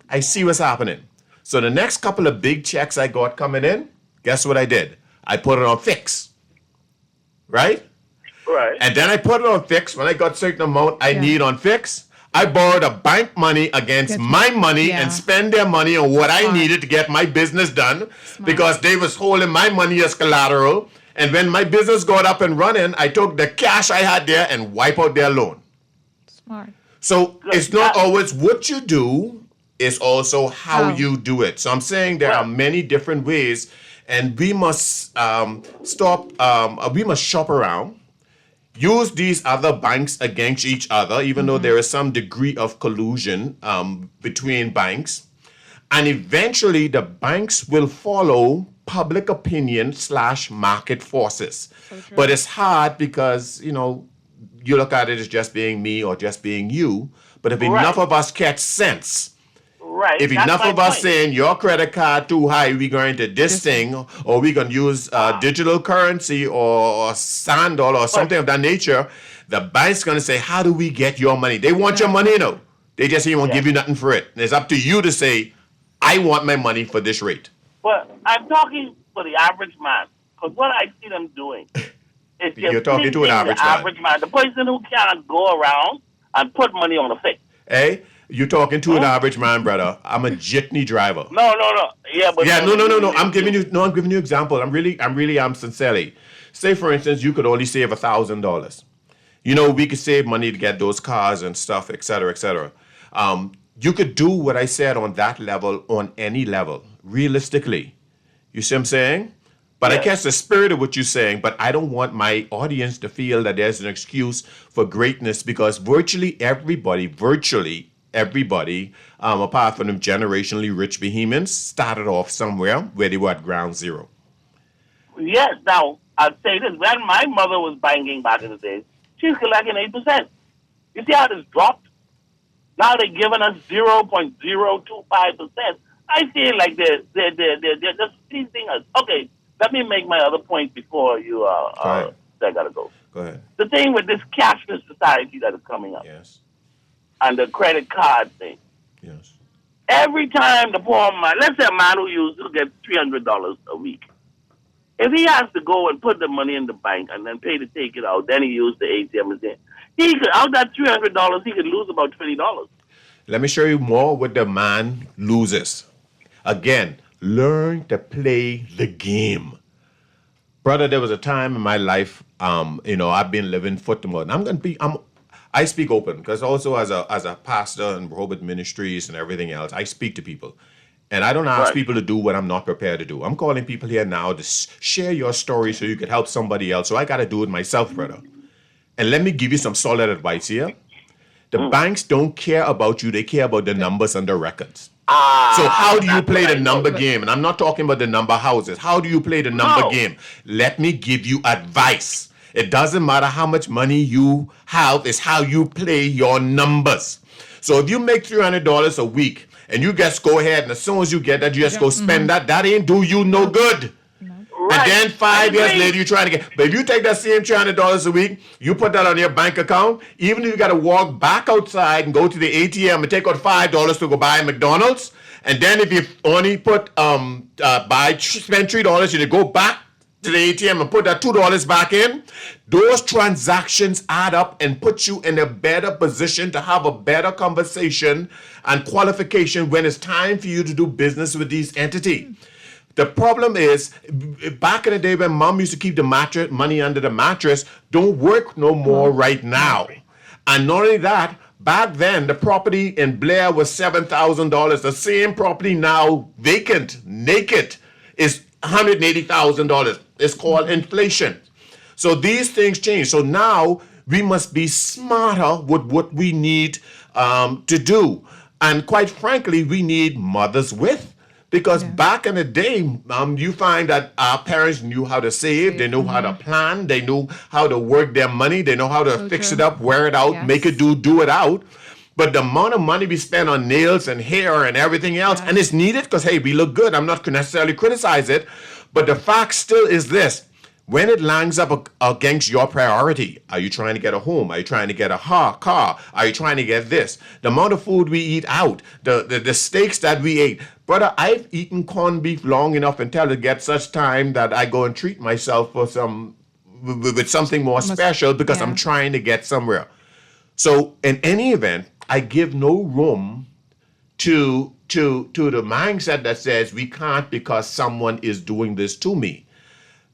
I see what's happening. So the next couple of big checks I got coming in, guess what I did? I put it on fix. Right? Right. And then I put it on fix. When I got a certain amount I need on fix, I borrowed a bank money against my money and spend their money on what I needed to get my business done because they was holding my money as collateral. And when my business got up and running, I took the cash I had there and wipe out their loan. Smart. So it's not always what you do, it's also how you do it. So I'm saying there are many different ways, and we must we must shop around. Use these other banks against each other, even though there is some degree of collusion between banks. And eventually the banks will follow public opinion / market forces. But it's hard because, you look at it as just being me or just being you. But if enough of us catch sense, if enough of us saying your credit card too high, we're going to this thing, or we're going to use digital currency or Sandal or something of that nature, the bank's going to say, how do we get your money? They want your money, They just ain't won't give you nothing for it. And it's up to you to say, I want my money for this rate. But I'm talking for the average man, because what I see them doing is You're talking to an average man. The person who can't go around and put money on a fix. Hey, you're talking to an average man, brother. I'm a jitney driver. No. Yeah, but no. I'm giving you an example. I'm really sincerely. Say, for instance, you could only save $1,000. We could save money to get those cars and stuff, et cetera, et cetera. You could do what I said on that level, on any level, realistically. You see what I'm saying? But I catch the spirit of what you're saying, but I don't want my audience to feel that there's an excuse for greatness because virtually everybody, apart from them generationally rich behemoths, started off somewhere where they were at ground zero. Yes, now, I'll say this. When my mother was banking back in the days, she was collecting 8%. You see how this dropped? Now they're giving us 0.025%. I feel like they're just teasing us. Okay, let me make my other point before you I gotta go. Go ahead. The thing with this cashless society that is coming up. Yes. And the credit card thing. Yes. Every time the poor man, let's say a man who gets $300 a week, if he has to go and put the money in the bank and then pay to take it out, then he use the ATM again. He could, out that $300, he could lose about $20. Let me show you more what the man loses. Again, learn to play the game. Brother, there was a time in my life, I've been living foot to mud. I speak open because also as a pastor in Rehoboth Ministries and everything else, I speak to people. And I don't ask people to do what I'm not prepared to do. I'm calling people here now to share your story so you could help somebody else. So I got to do it myself, brother. And let me give you some solid advice here. The banks don't care about you. They care about the numbers and the records. So how do you play the number game? And I'm not talking about the number houses. How do you play the number game? Let me give you advice. It doesn't matter how much money you have. It's how you play your numbers. So if you make $300 a week and you just go ahead and as soon as you get that, you just go spend that ain't do you no good. Right. And then 5 years later, you're trying to get. But if you take that same $300 a week, you put that on your bank account, even if you got to walk back outside and go to the ATM and take out $5 to go buy McDonald's, and then if you only spend $3, you go back to the ATM and put that $2 back in, those transactions add up and put you in a better position to have a better conversation and qualification when it's time for you to do business with these entities. The problem is, back in the day when mom used to keep the money under the mattress, don't work no more right now. And not only that, back then, the property in Blair was $7,000. The same property now, vacant, naked, is $180,000. It's called inflation. So these things change. So now we must be smarter with what we need to do. And quite frankly, we need mothers with. Because back in the day, you find that our parents knew how to save, they knew how to plan, they knew how to work their money, they know how to fix it up, wear it out, make it do it out. But the amount of money we spend on nails and hair and everything else, and it's needed because, hey, we look good. I'm not necessarily criticize it. But the fact still is this. When it lines up against your priority, are you trying to get a home? Are you trying to get a car? Are you trying to get this? The amount of food we eat out, the steaks that we ate. Brother, I've eaten corned beef long enough until it gets such time that I go and treat myself for with something more special because I'm trying to get somewhere. So in any event, I give no room to the mindset that says we can't because someone is doing this to me.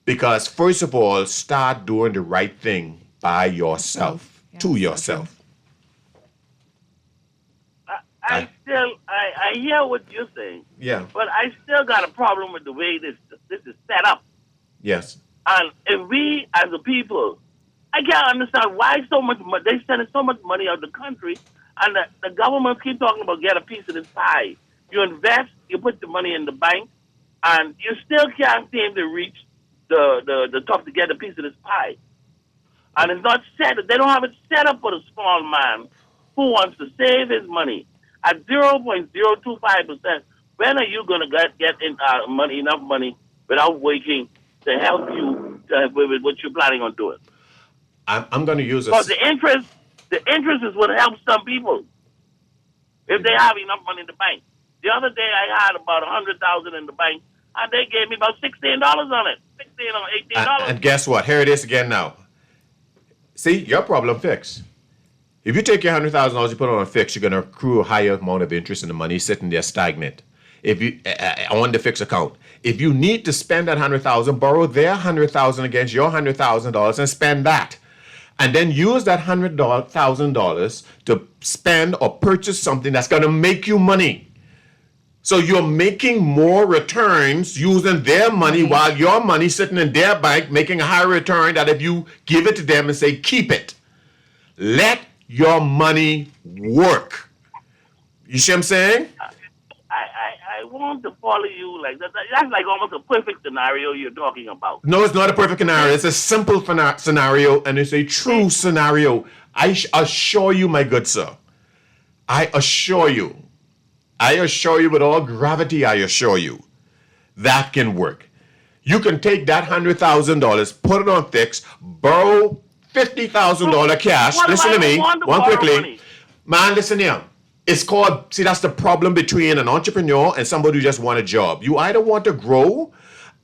Because first of all, start doing the right thing by yourself, to yourself. I hear what you're saying. Yeah. But I still got a problem with the way this is set up. Yes. And if we, as a people, I can't understand why so much money, they're sending so much money out of the country, and the government keep talking about get a piece of this pie. You invest, you put the money in the bank, and you still can't seem to reach the top to get a piece of this pie. And it's not set, they don't have it set up for the small man who wants to save his money at 0.025%. When are you going to get enough money without working to help you with what you're planning on doing? I'm going to use because the interest is what helps some people if they have enough money in the bank. The other day I had about $100,000 in the bank, and they gave me about $16 on it, $16 or $18. And guess what? Here it is again now. See, your problem fixed. If you take your $100,000, you put it on a fix, you're going to accrue a higher amount of interest in the money sitting there stagnant. If you on the fixed account, if you need to spend that $100,000, borrow their $100,000 against your $100,000 and spend that, and then use that $100,000 to spend or purchase something that's going to make you money. So you're making more returns using their money while your money sitting in their bank making a higher return that if you give it to them and say, keep it. Let your money work. You see what I'm saying? I want to follow you like that. That's like almost a perfect scenario you're talking about. No, it's not a perfect scenario. It's a simple scenario, and it's a true scenario. I assure you, my good sir. I assure you with all gravity, I assure you, that can work. You can take that $100,000, put it on fixed, borrow $50,000 cash. What Listen if to I me, don't want to one borrow quickly. money? Man, listen here. It's called, see, that's the problem between an entrepreneur and somebody who just want a job. You either want to grow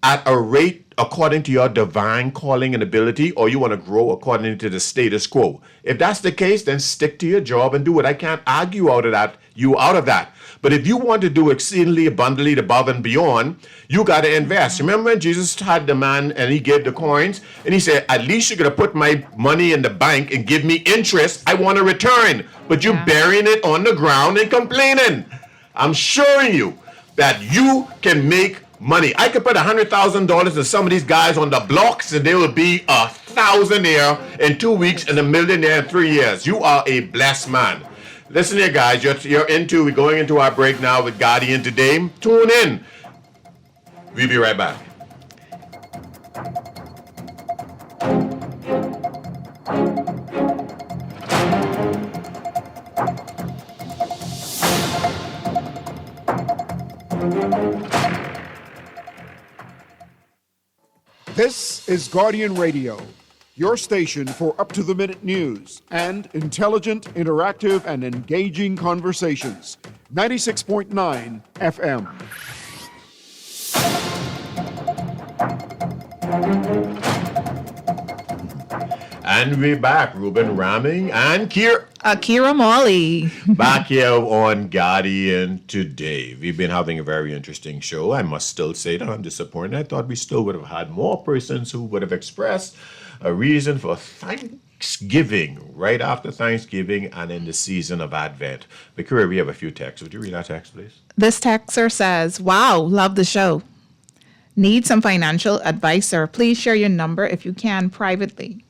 at a rate according to your divine calling and ability, or you want to grow according to the status quo. If that's the case, then stick to your job and do it. I can't argue out of that. But if you want to do exceedingly abundantly above and beyond, you got to invest. Remember when Jesus had the man and he gave the coins and he said, at least you're going to put my money in the bank and give me interest. I want a return. But you're burying it on the ground and complaining. I'm showing you that you can make money. I could put $100,000 in some of these guys on the blocks and they will be a thousandaire in 2 weeks and a millionaire in 3 years. You are a blessed man. Listen here, guys. We're going into our break now with Guardian today. Tune in. We'll be right back. This is Guardian Radio, your station for up-to-the-minute news and intelligent, interactive, and engaging conversations. 96.9 FM. And we're back. Ruben Ramming and Kira Molly. back here on Guardian today. We've been having a very interesting show. I must still say that I'm disappointed. I thought we still would have had more persons who would have expressed a reason for Thanksgiving, right after Thanksgiving and in the season of Advent. Victoria, we have a few texts. Would you read our text, please? This texter says, wow, love the show. Need some financial advice, sir. Please share your number if you can privately.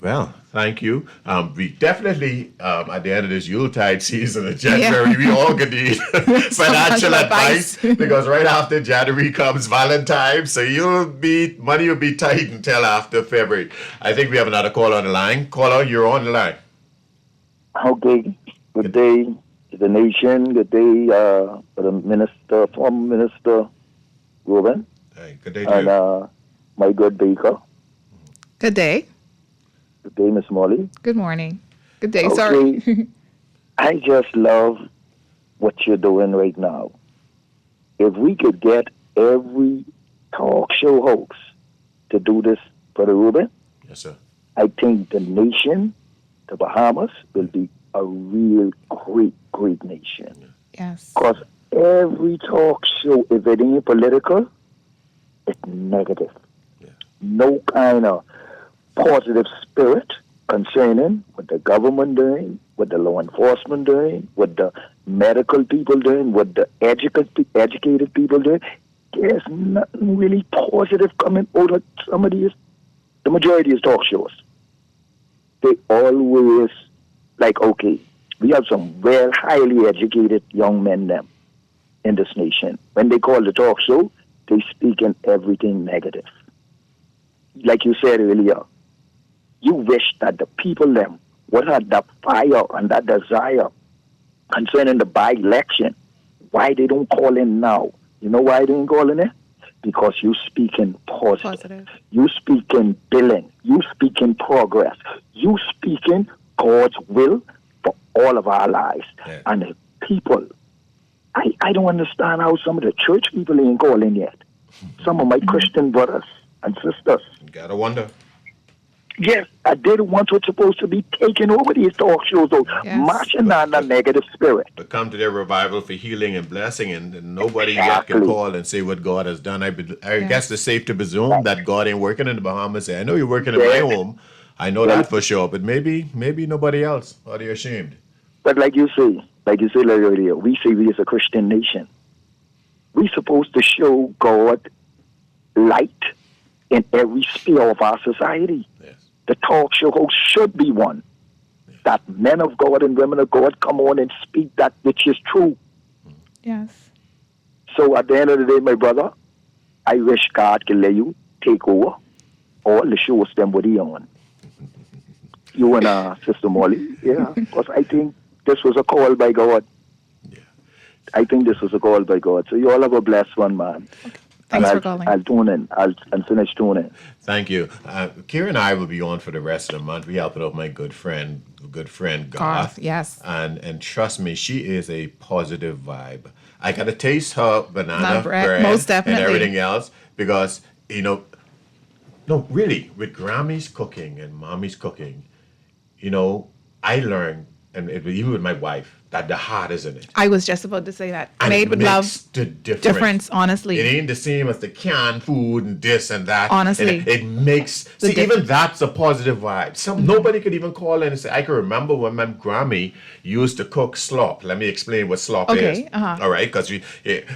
Well, thank you. We definitely, at the end of this Yuletide season in January, we all could need financial advice because right after January comes Valentine's, so money will be tight until after February. I think we have another call on the line. Caller, you're on the line. Okay. Good day to the nation. Good day to the former minister, Ruben. Hey, good day to you. And my good Baker. Good day. Good day, Miss Molly. Good morning. Good day, Okay. sorry. I just love what you're doing right now. If we could get every talk show host to do this for the Ruben, yes, sir. I think the nation, the Bahamas, will be a real great nation. Yes. Because every talk show, if it ain't political, it's negative. No kind of positive spirit concerning what the government doing, what the law enforcement doing, what the medical people doing, what the educated people doing. There's nothing really positive coming out of some of these, the majority of talk shows. They always, okay, we have some very highly educated young men them in this nation. When they call the talk show, they speak in everything negative. Like you said earlier, you wish that the people them would have that fire and that desire concerning the by-election. Why they don't call in now? You know why they ain't calling in? Because you speak in positive. You speak in billing. You speak in progress. You speak in God's will for all of our lives. Yeah. And the people, I don't understand how some of the church people ain't calling yet. Some of my Christian brothers and sisters. You gotta wonder. Yes, I did want what's supposed to be taking over these talk shows, though, marching on the negative spirit. But come to their revival for healing and blessing, and nobody yet can call and say what God has done. I guess it's safe to presume that God ain't working in the Bahamas. I know you're working in my home. I know that for sure, but maybe nobody else. Are they ashamed? But like you say earlier, we say we as a Christian nation, we supposed to show God light in every sphere of our society. Yes. The talk show host should be one. Yes. That men of God and women of God come on and speak that which is true. Yes. So at the end of the day, my brother, I wish God can let you take over all the shows them what he on. You and Sister Molly, because I think this was a call by God. Yeah. I think this was a call by God. So you all have a blessed one, man. Thanks for calling. I'll tune in. I'll finish tuning. Thank you. Kira and I will be on for the rest of the month. We helping out my good friend Garth. Yes. And trust me, she is a positive vibe. I got to taste her banana bread, most definitely. and everything else because, no, really, with Grammy's cooking and Mommy's cooking, I learned, and even with my wife, that the heart is in it. I was just about to say that. And Made it with makes love. The difference, honestly. It ain't the same as the canned food and this and that. Honestly. It makes, even that's a positive vibe. Nobody could even call in and say, I can remember when my Grammy used to cook slop. Let me explain what slop is. Okay, All right, because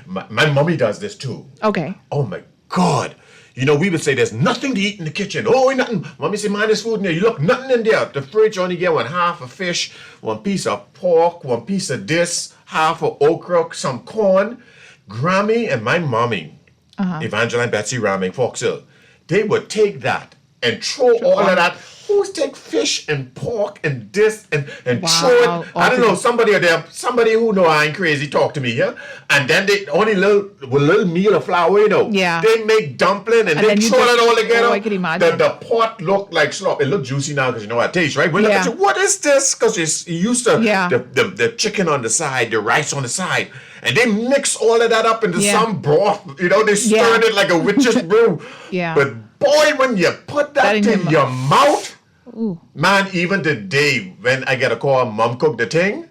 my mommy does this too. Okay. Oh my God. We would say there's nothing to eat in the kitchen. Oh, nothing. Mommy say, man, there's food in there. You look, nothing in there. The fridge only get half a fish, one piece of pork, one piece of this, half of okra, some corn. Grammy and my mommy, Evangeline Betsy Ramming, Fox Hill, they would take that and throw all of that. Who's take fish and pork and this and throw it? I don't know, somebody who know I ain't crazy, talk to me, yeah? And then they only little meal of flour, Yeah. They make dumpling and they throw it all together. Oh, I could imagine. The pot looked like slop. It looked juicy now because I taste, right? When look at you, what is this? Because you're used to the chicken on the side, the rice on the side. And they mix all of that up into some broth. They stirred it like a witch's brew. Yeah. But boy, when you put that in your mouth, ooh. Man, even today, when I get a call, Mom cook the thing,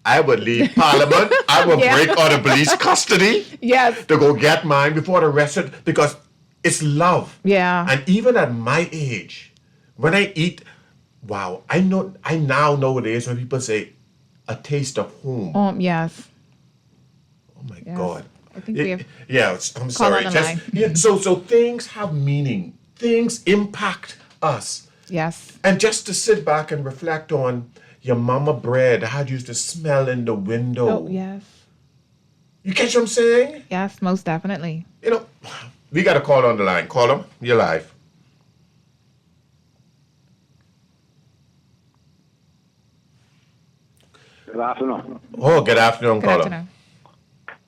I would leave Parliament. I would break out of police custody. Yes. To go get mine before the rest of because it's love. Yeah. And even at my age, when I eat, wow, I now nowadays when people say a taste of home. Yes. Oh my God. I think we have. Yeah, I'm sorry. On the line. So things have meaning. Things impact us. Yes. And just to sit back and reflect on your mama bread, how it used to smell in the window. Oh, yes. You catch what I'm saying? Yes, most definitely. We got a call on the line. Call them. You're live. Good afternoon. Oh, good afternoon, caller. Afternoon.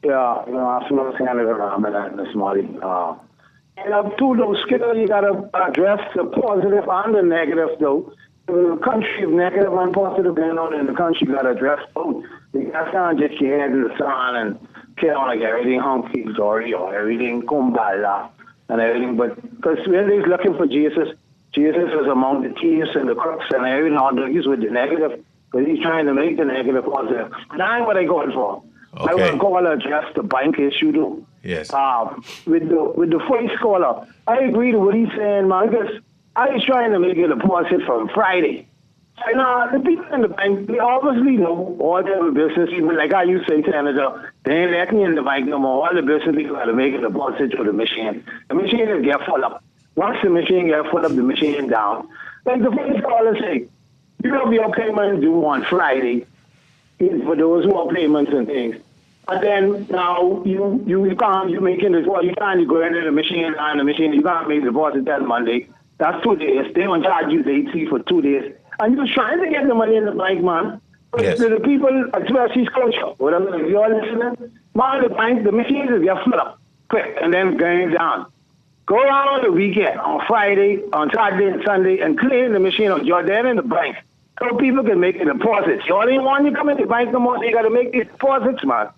Yeah, good afternoon, Senator Ramadan this morning. To those skills, you got to address the positive and the negative, though. The country is negative and positive going on in the country. You got to address both. You can't just your head in the sun and get on like everything hunky-dory or everything kumbala and everything. But because when he's looking for Jesus, Jesus is among the thieves and the crooks and everything. All he's with the negative, but he's trying to make the negative positive. That's what I going for. Okay. I want to call address the bank issue, though. Yes. With the first caller, I agree to what he's saying, man, because I was trying to make a deposit from Friday. And the people in the bank, they obviously know all their business people, like I used to say to Canada, they ain't let me in the bank no more. All the business people got to make a deposit to the machine. The machine will get full up. Once the machine gets full up, the machine down. Like the first caller say, you know your payment due on Friday for those who are payments and things. And then now you can't making this you can't go into the machine and the machine you can't make the deposit that Monday. That's 2 days. They won't charge you late fee for 2 days. And you're trying to get the money in the bank, man. But yes. The people, especially Scotia, whatever, if you're listening, man, the bank, the machines will get full up quick and then going down. Go around on the weekend, on Friday, on Saturday and Sunday, and clean the machine on your there in the bank. So people can make the deposits. You only want you come in the bank no more, so you got to make these deposits, man.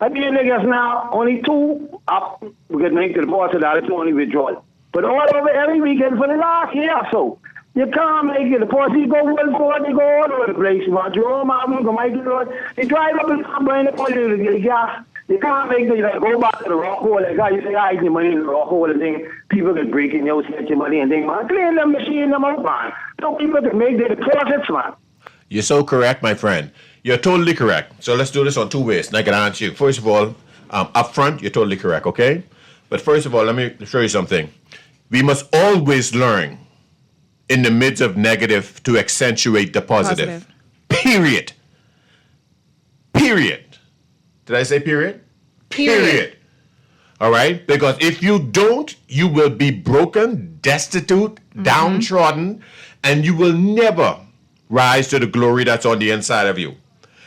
At the end of this now, only 2 up, we can make the deposit out of 2 only withdrawal. But all over every weekend for the last year or so, you can't make the deposit. You go well forward, you go all over the place, man. Jerome Avenue, go Michael Road. You drive up and come bring the money to the gas. You can't make the, you got to go back to the rock hole. Like, you say, I hide your money in the rock hole and thing. People can break in your get your money and thing, man. Clean the machine, them up, man. So people can make the deposits, man. You're so correct, my friend. You're totally correct. So let's do this on 2 ways, and I can answer you. First of all, up front, you're totally correct, okay? But first of all, let me show you something. We must always learn in the midst of negative to accentuate the positive. Period. Period. Did I say period? Period. All right? Because if you don't, you will be broken, destitute, downtrodden, and you will never rise to the glory that's on the inside of you.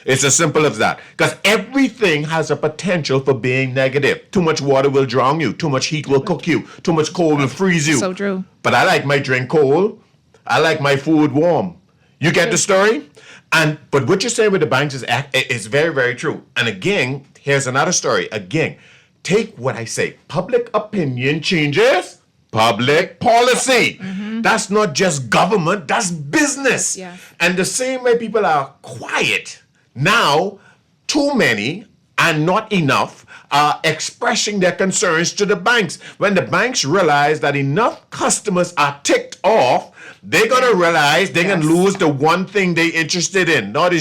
It's as simple as that. Because everything has a potential for being negative. Too much water will drown you. Too much heat will cook you. Too much cold will freeze you. So true. But I like my drink cold. I like my food warm. You get the story? But what you're saying with the banks is very, very true. And again, here's another story. Again, take what I say. Public opinion changes public policy. That's not just government, that's business. Yeah. And the same way people are quiet now, too many and not enough are expressing their concerns to the banks. When the banks realize that enough customers are ticked off, they're gonna realize they're gonna lose the one thing they're interested in. Not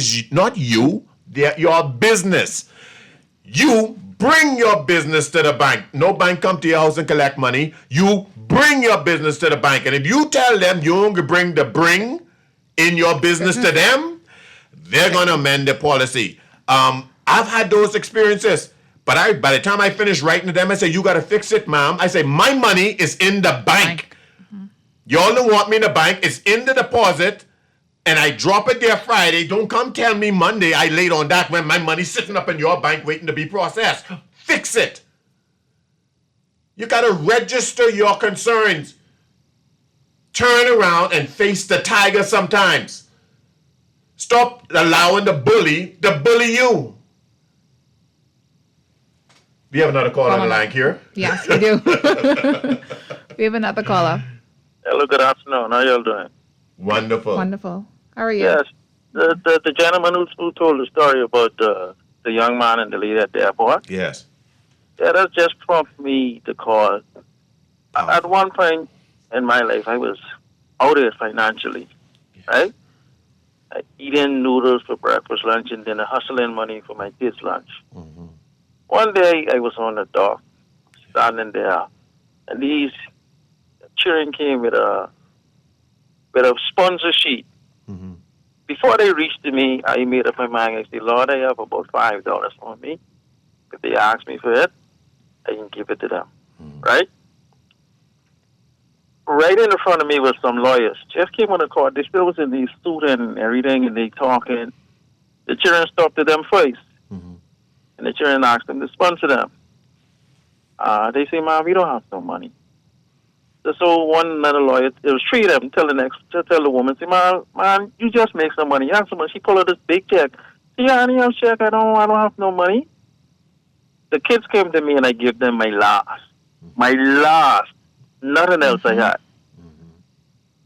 you, your business. You bring your business to the bank. No bank come to your house and collect money. You bring your business to the bank. And if you tell them you don't bring in your business to them, they're going to amend the policy. I've had those experiences. But by the time I finish writing to them, I say, you got to fix it, ma'am. I say, my money is in the bank. Y'all don't want me in the bank. It's in the deposit. And I drop it there Friday. Don't come tell me Monday I late on that when my money's sitting up in your bank waiting to be processed. Fix it. You got to register your concerns. Turn around and face the tiger sometimes. Stop allowing the bully to bully you. We have another call on the line here. Yes, we do. We have another caller. Hello, good afternoon. How y'all doing? Wonderful. Wonderful. How are you? Yes. The gentleman who told the story about the young man and the lady at the airport. Yes. Yeah, that just prompted me to call. At one point in my life, I was out there financially, right? Eating noodles for breakfast, lunch, and dinner, hustling money for my kids' lunch. One day, I was on the dock, standing there, and these children came with a sponsor sheet. Before they reached to me, I made up my mind. I said, Lord, I have about $5 on me. If they ask me for it, I can give it to them, right? Right in front of me was some lawyers. Just came on the court. They still was in the suit and everything, and they talking. The children stopped to them first, and the children asked them to sponsor them. They say, Mom, we don't have no money. So one another lawyer, it was three of them, tell the woman, say, man, you just make some money. You have some money. She pulled out this big check. Yeah, I have check. I don't have no money. The kids came to me and I gave them my last, nothing else I had.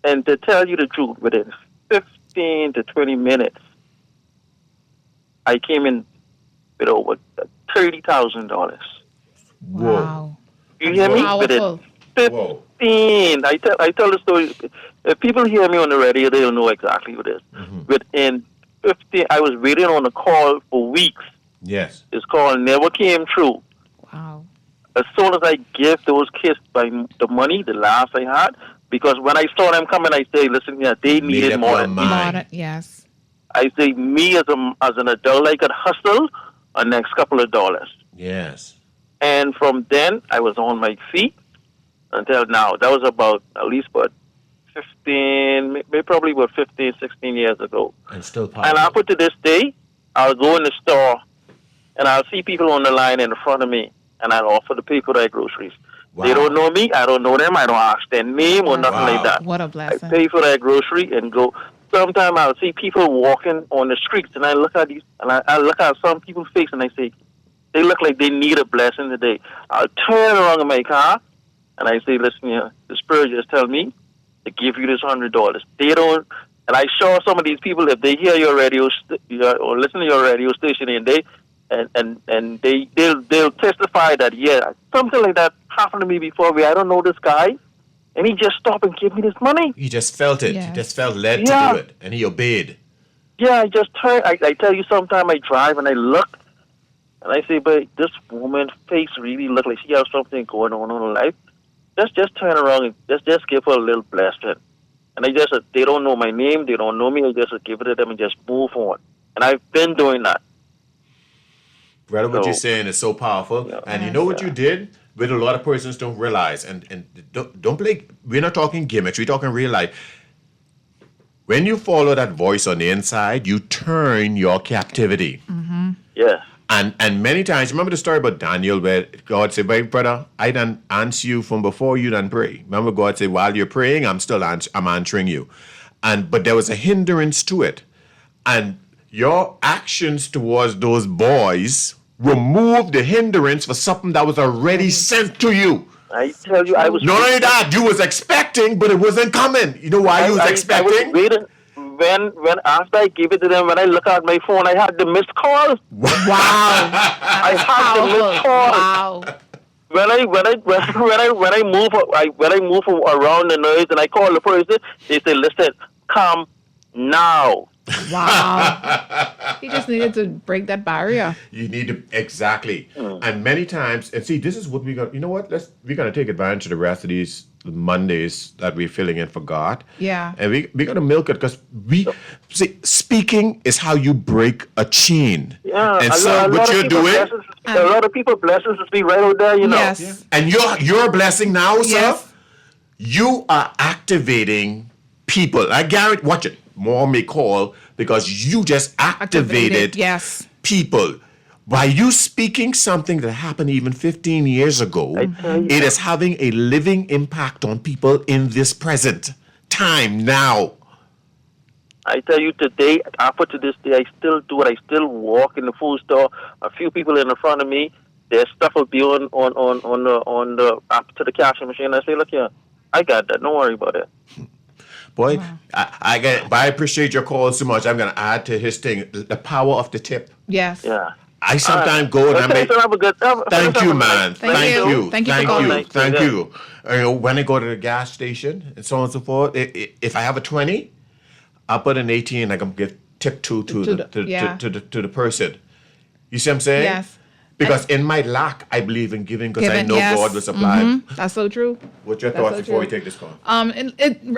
And to tell you the truth, within 15 to 20 minutes, I came in with over $30,000. Wow. You hear me? Powerful. 15. I tell the story. If people hear me on the radio, they'll know exactly what it is. Within 15, I was waiting on a call for weeks. Yes. This call never came through. Wow. As soon as I gave those kids the money, the last I had, because when I saw them coming, I say, listen here, they needed more than me. Yes. I say, me as an adult, I could hustle a next couple of dollars. Yes. And from then, I was on my feet until now. That was about, at least about 15, maybe probably about 15, 16 years ago. And still And powerful. up to this day, I'll go in the store and I'll see people on the line in front of me and I'll offer to pay for their groceries. They don't know me, I don't know them, I don't ask their name or nothing like that. What a blessing. I pay for their grocery and go. Sometimes I'll see people walking on the streets and I look at these, and I look at some people's face and I say, they look like they need a blessing today. I'll turn around in my car and I say, listen here, the Spirit just tell me to give you this $100. They don't, and I show some of these people, if they hear your radio or listen to your radio station and they'll testify that, yeah, something like that happened to me before where I don't know this guy, and he just stopped and gave me this money. He just felt it. Yes. He just felt led to do it. And he obeyed. Yeah, I just turn. I tell you, sometime I drive and I look, and I say, but this woman's face really look like she has something going on in her life. Just turn around and just give her a little blessing. And they don't know my name, they don't know me, I just give it to them and just move on. And I've been doing that. Brother, what you're saying is so powerful. And you know what you did? What a lot of persons don't realize, and don't play, we're not talking gimmicks, we're talking real life. When you follow that voice on the inside, you turn return your captivity. Yes. And many times, remember the story about Daniel where God said, "Hey, brother, I done answer you from before you done pray." Remember God said, "While you're praying, I'm answering you." But there was a hindrance to it. And your actions towards those boys removed the hindrance for something that was already sent to you. I tell you, I was... Not only that, you was expecting, but it wasn't coming. You know why you was expecting? I was waiting. When after I gave it to them, when I look at my phone, I had the missed call. Wow. I had the missed call. Wow. When I move around the noise and I call the person, they say, "Listen, come now." Wow. He just needed to break that barrier. You need to, exactly. And many times, and see, this is what we're going to, you know what, we're going to take advantage of the rest of these Mondays that we're filling in for God. Yeah. And we're going to milk it because speaking is how you break a chain. Yeah. And so what you're doing. A lot of people blessings to speak right out there, you know. Yes. Yeah. And you're blessing now, sir. Yes. You are activating people. I guarantee, watch it. More may call because you just activated yes. people. By you speaking something that happened even 15 years ago, it is having a living impact on people in this present time now. I tell you today, after to this day, I still do it. I still walk in the food store. A few people in the front of me, their stuff will be on the up to the cash machine. I say, "Look here, I got that. Don't worry about it." Boy, I appreciate your call so much. I'm going to add to his thing, the power of the tip. Yes. Yeah. I sometimes go and I make... Thank you, man. Thank you. Thank you. When I go to the gas station and so on and so forth, if I have a 20, I'll put an 18 and I can give tip to the person. You see what I'm saying? Yes. Because in my lack, I believe in giving because I know God will supply. Mm-hmm. That's so true. What's your thoughts before we take this call?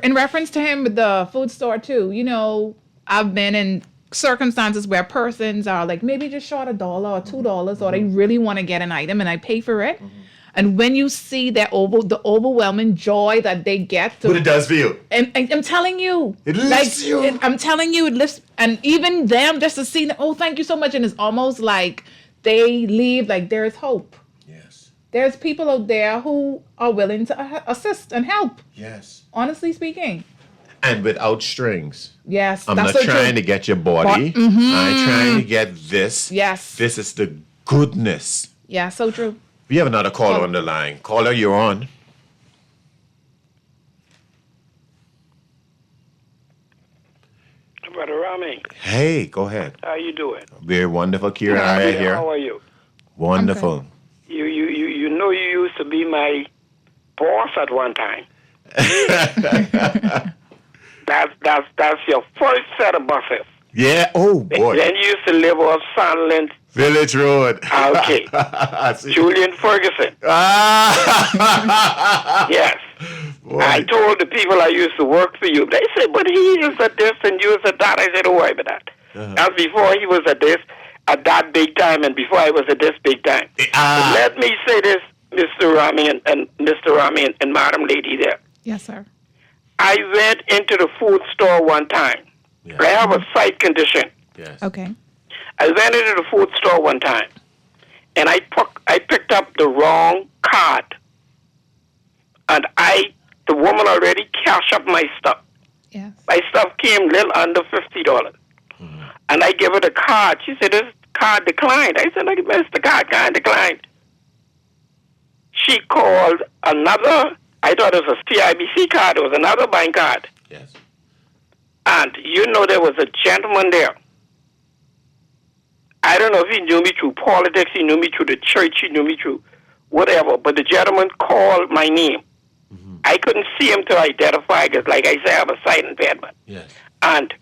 In reference to him with the food store too, you know, I've been in circumstances where persons are like maybe just short $1 or $2 or they really want to get an item and I pay for it. And when you see the overwhelming joy that they get, what it does for you, and I'm telling you, it lifts you. I'm telling you, it lifts, and even them just to see, oh, thank you so much, and it's almost like they leave like there is hope. Yes, there's people out there who are willing to assist and help. Yes, honestly speaking. And without strings. Yes, I'm not trying to get your body. I'm trying to get this. Yes, this is the goodness. Yeah, so true. We have another caller on the line. Caller, you're on. Brother Rami. Hey, go ahead. How you doing? We're wonderful, Kira. Here. How are you? Wonderful. You know you used to be my boss at one time. That's your first set of buses. Yeah. Oh boy. Then you used to live on Sunland Village Road. Okay. Julian Ferguson. Yes. Boy. I told the people I used to work for you. They said, but he is at this and you is at that. I said, don't worry about that. That's before he was at this, at that big time, and before I was at this big time. Let me say this, Mr. Rami and Mr. Rami and Madam Lady there. Yes, sir. I went into the food store one time. Yeah. I have a sight condition. Yes. Okay. I went into the food store one time, and I picked up the wrong card, and the woman already cashed up my stuff. Yes. My stuff came little under $50, and I gave her the card. She said, "This card declined." I said, "Mr. Card declined." She called another. I thought it was a CIBC card. It was another bank card. Yes. And you know there was a gentleman there. I don't know if he knew me through politics, he knew me through the church, he knew me through whatever, but the gentleman called my name. I couldn't see him to identify because, like I said, I have a sight impairment. Yes. And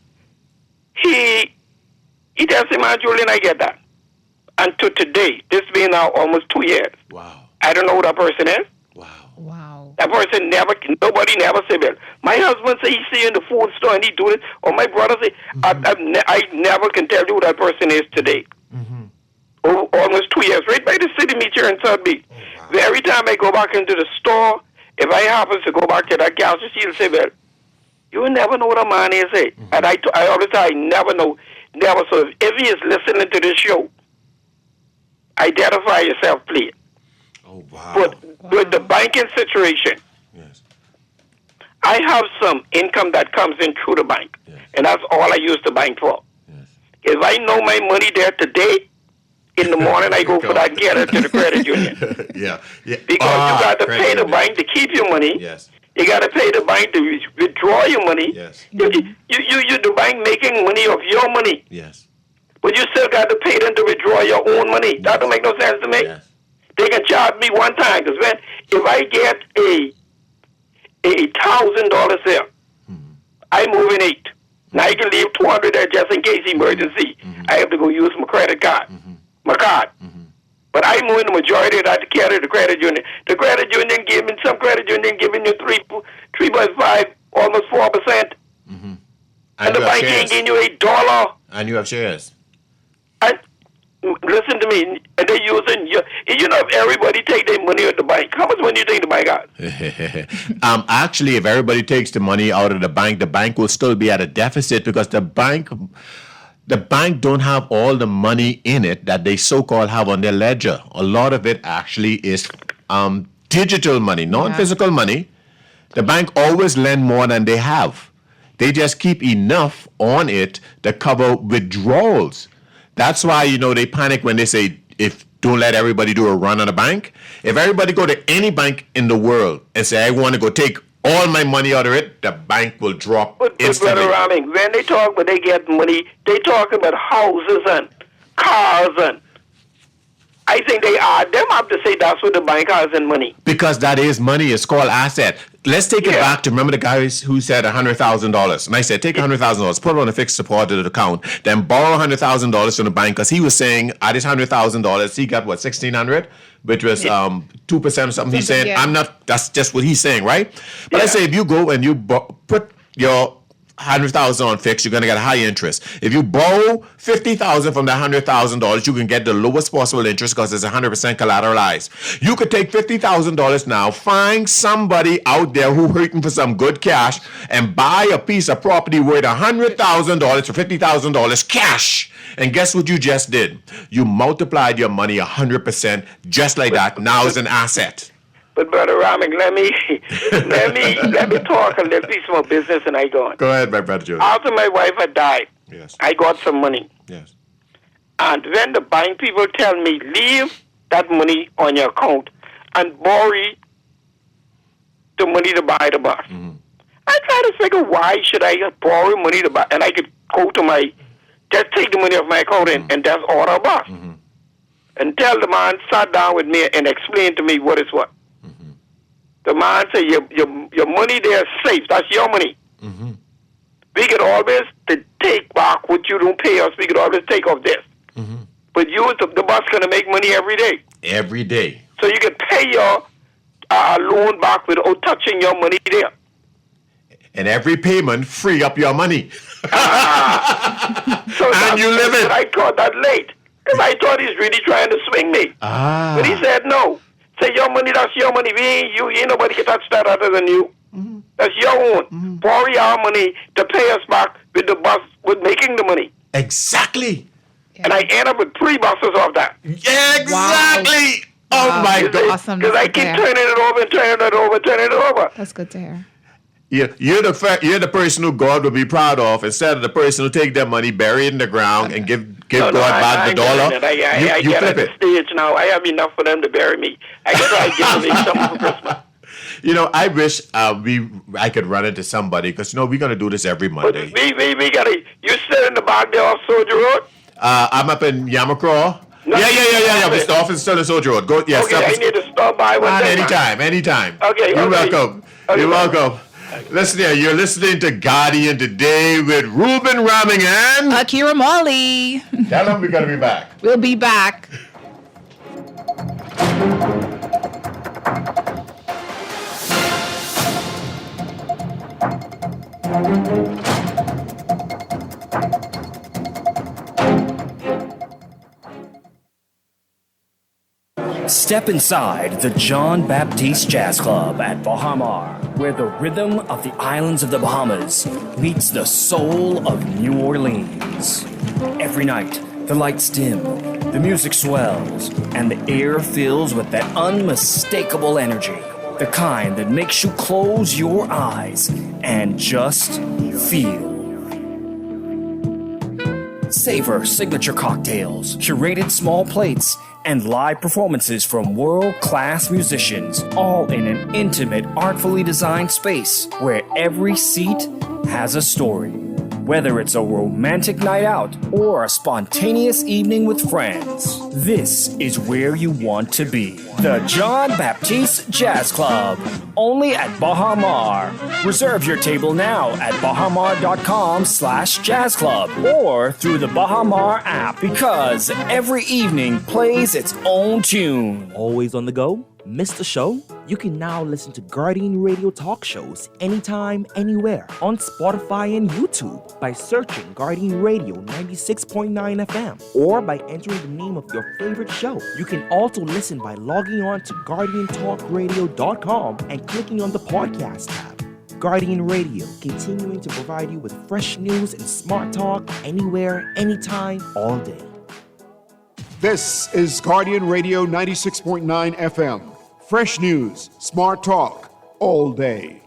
he tells him, "Man, Julian, I get that." And to today, this being now almost 2 years. Wow. I don't know who that person is. Wow. That person nobody never said, "Well, my husband say he see you in the food store and he do it," or my brother say, I never can tell you who that person is today. Almost 2 years, right by the city meet here in South Beach. Every time I go back into the store, if I happen to go back to that gas, she'll say, "Well, you will never know what a man is, eh?" And I always say, I never know. never. So if he is listening to this show, identify yourself, please. Oh, wow. But with the banking situation, I have some income that comes in through the bank, and that's all I use the bank for. If I know my money there today, in the morning I go for that getter to the credit union. Yeah. Because you got to pay the bank to keep your money. Yes. You got to pay the bank to withdraw your money. Yes. You the bank making money of your money. Yes. But you still got to pay them to withdraw your own money. Yes. That don't make no sense to me. Yes. They can charge me one time because if I get $1,000 there, I move in 8. Now I can leave 200 there just in case emergency. I have to go use my credit card, my card. But I move in the majority of that to carry the credit union. The credit union giving some credit union giving you 3.5, almost 4%, and the bank ain't giving you $1. And you have shares. Listen to me. And they using if everybody take their money out the bank, how much money you think the bank got? Actually, if everybody takes the money out of the bank will still be at a deficit because the bank don't have all the money in it that they so-called have on their ledger. A lot of it actually is digital money, non-physical money. The bank always lend more than they have. They just keep enough on it to cover withdrawals. That's why, they panic when they say, don't let everybody do a run on a bank. If everybody go to any bank in the world and say, I want to go take all my money out of it, the bank will drop instantly. Brother Raming, when they talk about they get money, they talk about houses and cars and I think them have to say that's what the bank has in money. Because that is money. It's called asset. Let's take it back to remember the guys who said $100,000. And I said, take $100,000, put it on a fixed deposit account, then borrow $100,000 from the bank because he was saying at his $100,000, he got what, $1,600, which was 2% or something. He's saying, that's just what he's saying, right? But I say if you go and you put your $100,000 on fixed, you're going to get a high interest. If you borrow $50,000 from that $100,000, you can get the lowest possible interest because it's 100% collateralized. You could take $50,000 now, find somebody out there who hurting for some good cash, and buy a piece of property worth $100,000 for $50,000 cash. And guess what you just did? You multiplied your money 100% just like that. Now it's an asset. But Brother Raming, let me talk a little piece more business and I go on. Go ahead, my brother Joe. After my wife had died, I got some money. Yes. And when the bank people tell me, leave that money on your account and borrow the money to buy the bus. I try to figure why should I borrow money to buy, and I could go to just take the money off my account and just order a bus. And tell the man, sat down with me and explain to me what is what. The man said, your money there is safe. That's your money. We could always take back what you don't pay us. We could always take off this. But the bus going to make money every day. Every day. So you can pay your loan back without touching your money there. And every payment free up your money. And you live it. I got that late. Because I thought he's really trying to swing me. But he said no. Say your money, that's your money. Ain't nobody can touch that other than you. That's your own. Borrow your money to pay us back with the bus, with making the money. Exactly. And I end up with 3 buses off that. Exactly. Oh my God. Awesome. Because I keep turning it over. That's good to hear. You're the person who God will be proud of instead of the person who take their money, bury it in the ground, and give God back the dollar. I get at the stage now. I have enough for them to bury me. I can try to give me something for Christmas. I wish I could run into somebody because we're gonna do this every Monday. We gotta. You sit in the back there off Soldier Road. I'm up in Yamacraw. Yeah. The office is still in Soldier Road. Go. Yes. Okay, I need to stop by one day. Anytime. Okay. You're welcome. Okay. You're welcome. Listen here, you're listening to Guardian today with Ruben Raming and Akira Molly. Tell them we're going to be back. We'll be back. Step inside the John Baptiste Jazz Club at Bahamar, where the rhythm of the islands of the Bahamas meets the soul of New Orleans. Every night, the lights dim, the music swells, and the air fills with that unmistakable energy. The kind that makes you close your eyes and just feel. Savor signature cocktails, curated small plates, and live performances from world-class musicians, all in an intimate, artfully designed space where every seat has a story. Whether it's a romantic night out or a spontaneous evening with friends, this is where you want to be. The John Baptiste Jazz Club, only at Baha Mar. Reserve your table now at bahamar.com/jazz club or through the Baha Mar app, because every evening plays its own tune. Always on the go? Missed the show? You can now listen to Guardian Radio talk shows anytime, anywhere on Spotify and YouTube by searching Guardian Radio 96.9 FM or by entering the name of your favorite show. You can also listen by logging on to GuardianTalkRadio.com and clicking on the podcast tab. Guardian Radio, continuing to provide you with fresh news and smart talk anywhere, anytime, all day. This is Guardian Radio 96.9 FM. Fresh news, smart talk, all day.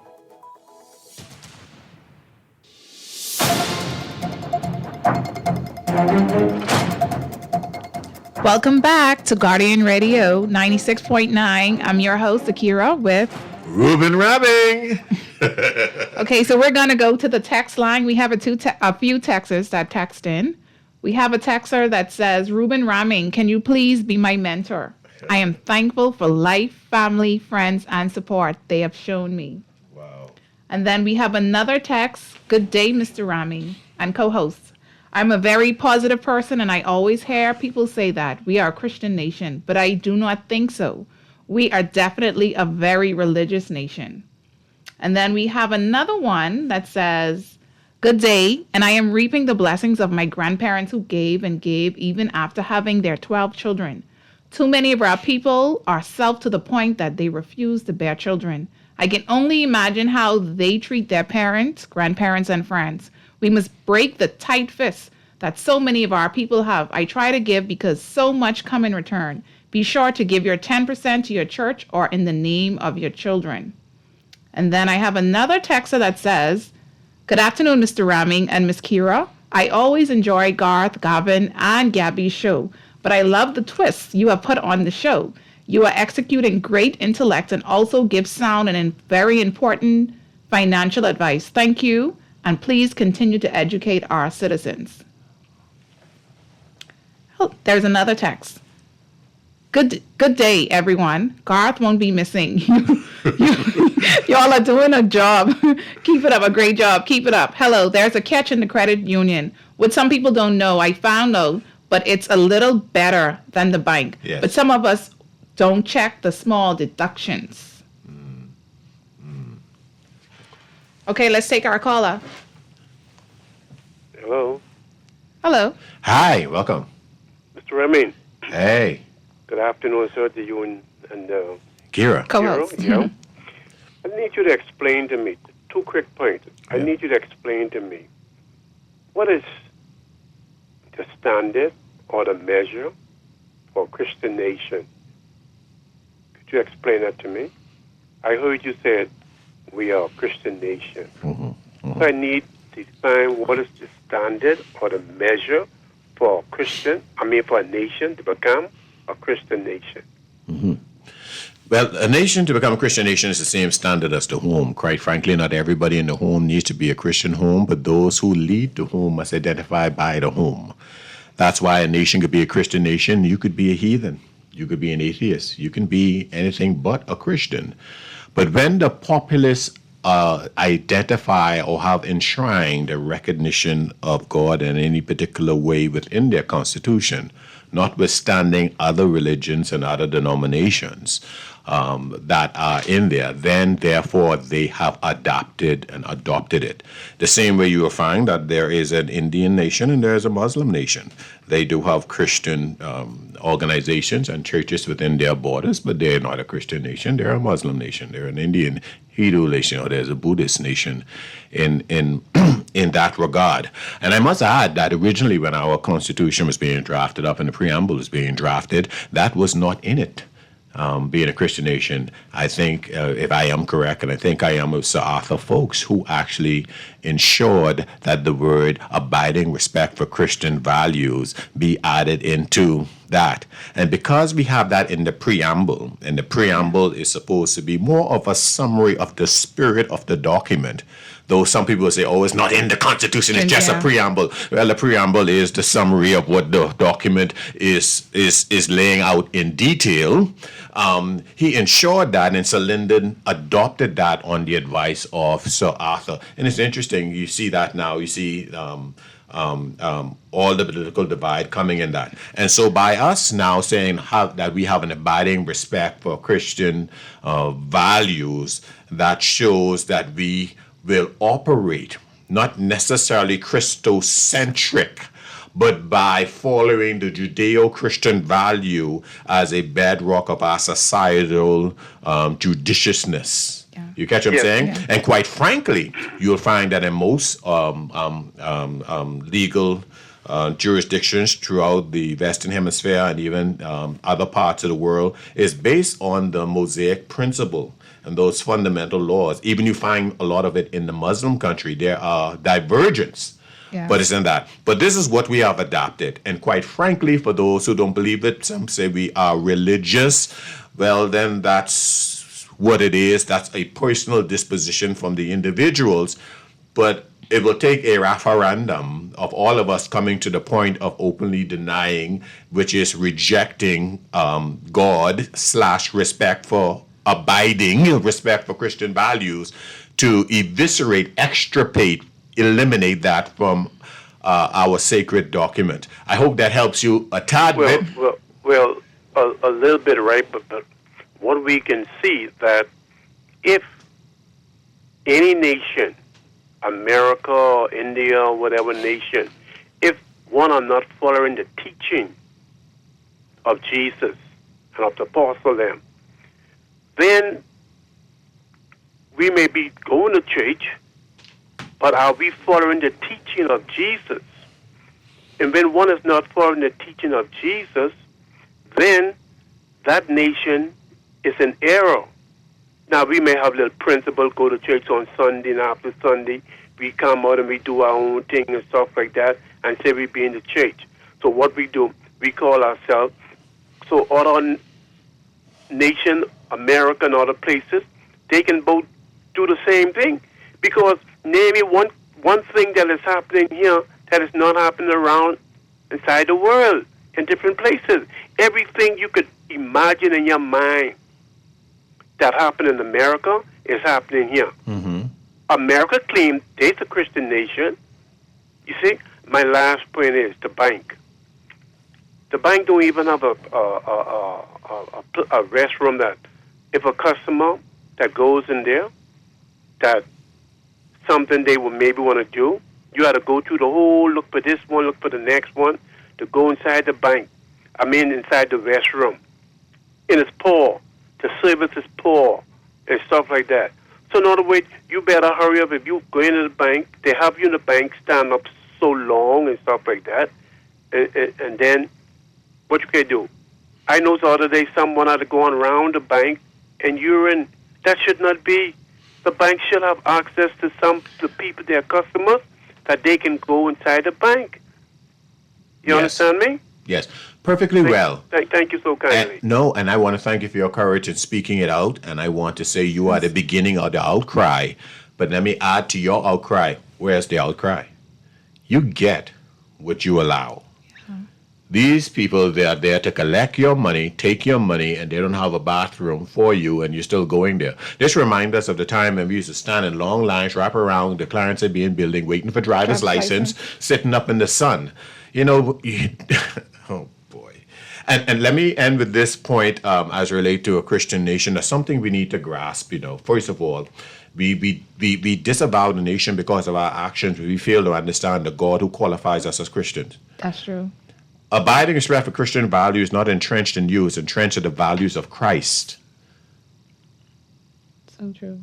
Welcome back to Guardian Radio 96.9. I'm your host, Akira, with Ruben Rabbing. Okay, so we're going to go to the text line. We have a few texters that text in. We have a texter that says, Ruben Ramming, can you please be my mentor? I am thankful for life, family, friends, and support they have shown me. Wow. And then we have another text. Good day, Mr. Ramming and co-hosts. I'm a very positive person, and I always hear people say that we are a Christian nation, but I do not think so. We are definitely a very religious nation. And then we have another one that says, good day, and I am reaping the blessings of my grandparents who gave and gave even after having their 12 children. Too many of our people are self to the point that they refuse to bear children. I can only imagine how they treat their parents, grandparents, and friends. We must break the tight fists that so many of our people have. I try to give because so much come in return. Be sure to give your 10% to your church or in the name of your children. And then I have another texter that says, good afternoon, Mr. Ramming and Miss Kira. I always enjoy Garth, Gavin, and Gabby's show, but I love the twists you have put on the show. You are executing great intellect and also give sound and very important financial advice. Thank you, and please continue to educate our citizens. Oh, there's another text. Good day, everyone. Garth won't be missing. Y'all are doing a job. Keep it up, a great job. Keep it up. Hello, there's a catch in the credit union. What some people don't know, I found out, but it's a little better than the bank. Yes. But some of us don't check the small deductions. Okay, let's take our caller. Hello. Hello. Hi, welcome. Mr. Ramin. Hey. Good afternoon, sir, to you and Kira. Co-host. Kira, I need you to explain to me, 2 quick points. I need you to explain to me, what is the standard or the measure for Christian nation? Could you explain that to me? I heard you said we are a Christian nation. So I need to define what is the standard or the measure for a nation to become a Christian nation. Well, a nation to become a Christian nation is the same standard as the home. Quite frankly, not everybody in the home needs to be a Christian home, but those who lead the home must identify by the home. That's why a nation could be a Christian nation. You could be a heathen. You could be an atheist. You can be anything but a Christian. But when the populace identify or have enshrined a recognition of God in any particular way within their constitution, notwithstanding other religions and other denominations that are in there, then therefore they have adopted it. The same way you will find that there is an Indian nation and there is a Muslim nation. They do have Christian organizations and churches within their borders, but they're not a Christian nation. They're a Muslim nation. They're an Indian Hindu nation, or there's a Buddhist nation in in that regard. And I must add that originally when our Constitution was being drafted up and the preamble was being drafted, that was not in it. Being a Christian nation, I think, if I am correct, and I think I am, with Sir Arthur Folkes, who actually ensured that the word abiding respect for Christian values be added into that. And because we have that in the preamble, and the preamble is supposed to be more of a summary of the spirit of the document, though some people say, oh, it's not in the Constitution, it's just a preamble. Well, the preamble is the summary of what the document is laying out in detail. He ensured that, and Sir Lyndon adopted that on the advice of Sir Arthur. And it's interesting, you see that now, you see all the political divide coming in that. And so by us now saying that we have an abiding respect for Christian values, that shows that we will operate not necessarily Christocentric, but by following the Judeo-Christian value as a bedrock of our societal judiciousness. You catch what I'm saying? Yeah. And quite frankly, you'll find that in most legal jurisdictions throughout the Western Hemisphere and even other parts of the world is based on the Mosaic principle and those fundamental laws. Even you find a lot of it in the Muslim country. There are divergence, but it's in that. But this is what we have adopted. And quite frankly, for those who don't believe it, some say we are religious. Well, then that's what it is. That's a personal disposition from the individuals. But it will take a referendum of all of us coming to the point of openly denying, which is rejecting God/respect for abiding respect for Christian values, to eviscerate, extirpate, eliminate that from our sacred document. I hope that helps you a tad bit. Well, a little bit, right? But what we can see that if any nation, America, India, whatever nation, if one are not following the teaching of Jesus and of the apostle them, then we may be going to church, but are we following the teaching of Jesus? And when one is not following the teaching of Jesus, then that nation is in error. Now, we may have a little principle, go to church on Sunday, and after Sunday, we come out and we do our own thing and stuff like that, and say we be in the church. So what we do, we call ourselves, so other nation, America and other places, they can both do the same thing. Because name me one thing that is happening here that is not happening around inside the world, in different places. Everything you could imagine in your mind that happened in America is happening here. Mm-hmm. America claimed they're a Christian nation. You see, my last point is the bank. The bank don't even have a restroom that if a customer that goes in there, that something they would maybe want to do, you had to go through the whole, look for this one, look for the next one, to go inside the bank. I mean, inside the restroom. And it's poor. The service is poor and stuff like that. So in other words, you better hurry up. If you go into the bank, they have you in the bank stand up so long and stuff like that. And then what you can do? I know the other day someone had to go around the bank and urine. That should not be. The bank should have access to the people, their customers, that they can go inside the bank. You understand me? Yes, perfectly well. Thank you so kindly. And I want to thank you for your courage in speaking it out. And I want to say you are the beginning of the outcry. But let me add to your outcry. Where's the outcry? You get what you allow. These people, they are there to collect your money, take your money, and they don't have a bathroom for you, and you're still going there. This reminds us of the time when we used to stand in long lines, wrap around the Clarence ABN building, waiting for driver's license, sitting up in the sun. You know, oh boy. And let me end with this point as relate to a Christian nation. That's something we need to grasp. You know, first of all, we disavow the nation because of our actions. We fail to understand the God who qualifies us as Christians. That's true. Abiding respect for Christian values is not entrenched in you, it's entrenched in the values of Christ. So true.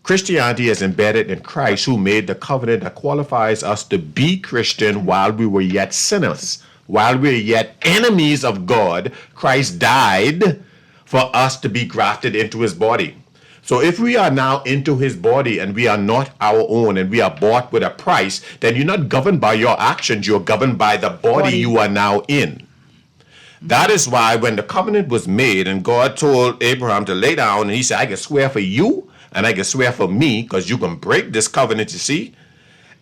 Christianity is embedded in Christ, who made the covenant that qualifies us to be Christian while we were yet sinners. While we were yet enemies of God, Christ died for us to be grafted into his body. So if we are now into his body and we are not our own and we are bought with a price, then you're not governed by your actions, you're governed by the body you are now in. That is why when the covenant was made and God told Abraham to lay down, and he said, I can swear for you and I can swear for me, because you can break this covenant, you see.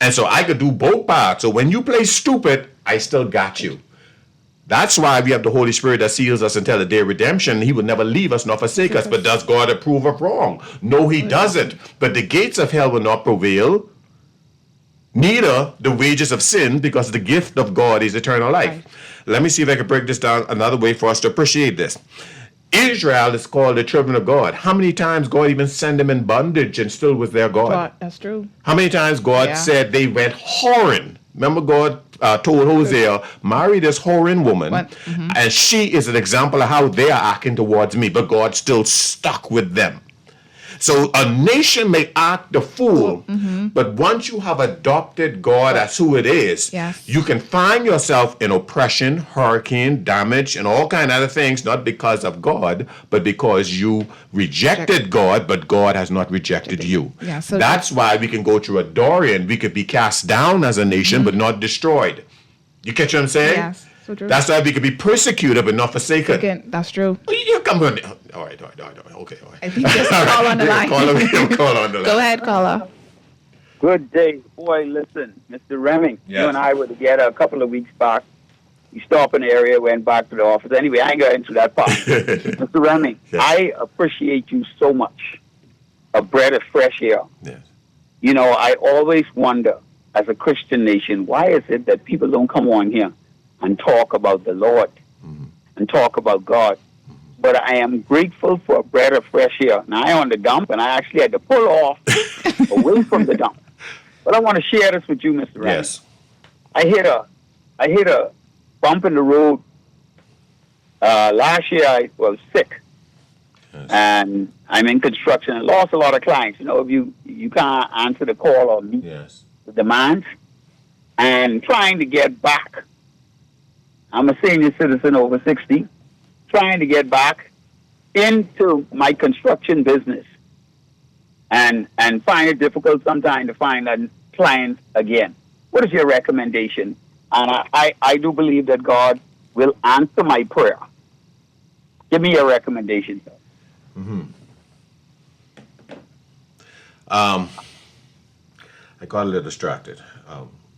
And so I could do both parts. So when you play stupid, I still got you. That's why we have the Holy Spirit that seals us until the day of redemption. He will never leave us nor forsake us. But does God approve of wrong? No, he doesn't. But the gates of hell will not prevail, neither the wages of sin, because the gift of God is eternal life. Right. Let me see if I can break this down another way for us to appreciate this. Israel is called the children of God. How many times God even sent them in bondage and still was their God? That's true. How many times God said they went whoring? Remember, God told Hosea, marry this whoring woman, and she is an example of how they are acting towards me, but God still stuck with them. So a nation may act the fool, but once you have adopted God as who it is, you can find yourself in oppression, hurricane, damage, and all kind of other things, not because of God, but because you rejected God, but God has not rejected you. So that's why we can go through a Dorian. We could be cast down as a nation, but not destroyed. You catch what I'm saying? Yes. So true. That's why we could be persecuted, but not forsaken. That's true. You come on. All right. Okay. I think there's a call on the line. Call on the line. Go ahead, caller. Good day. Boy, listen, Mr. Remming, you and I were together a couple of weeks back. We stopped in the area, went back to the office. Anyway, I ain't got into that part. Mr. Remming, I appreciate you so much. A breath of fresh air. Yes. You know, I always wonder, as a Christian nation, why is it that people don't come on here and talk about the Lord and talk about God? But I am grateful for a breath of fresh air. Now, I on the dump, and I actually had to pull off away from the dump. But I want to share this with you, Mr. Remming. Yes. I hit a bump in the road. Last year, I was sick. And I'm in construction and lost a lot of clients. You know, if you can't answer the call or meet the demands, and trying to get back. I'm a senior citizen over 60, trying to get back into my construction business, and find it difficult sometimes to find clients again. What is your recommendation? And I do believe that God will answer my prayer. Give me your recommendation, sir. I got a little distracted.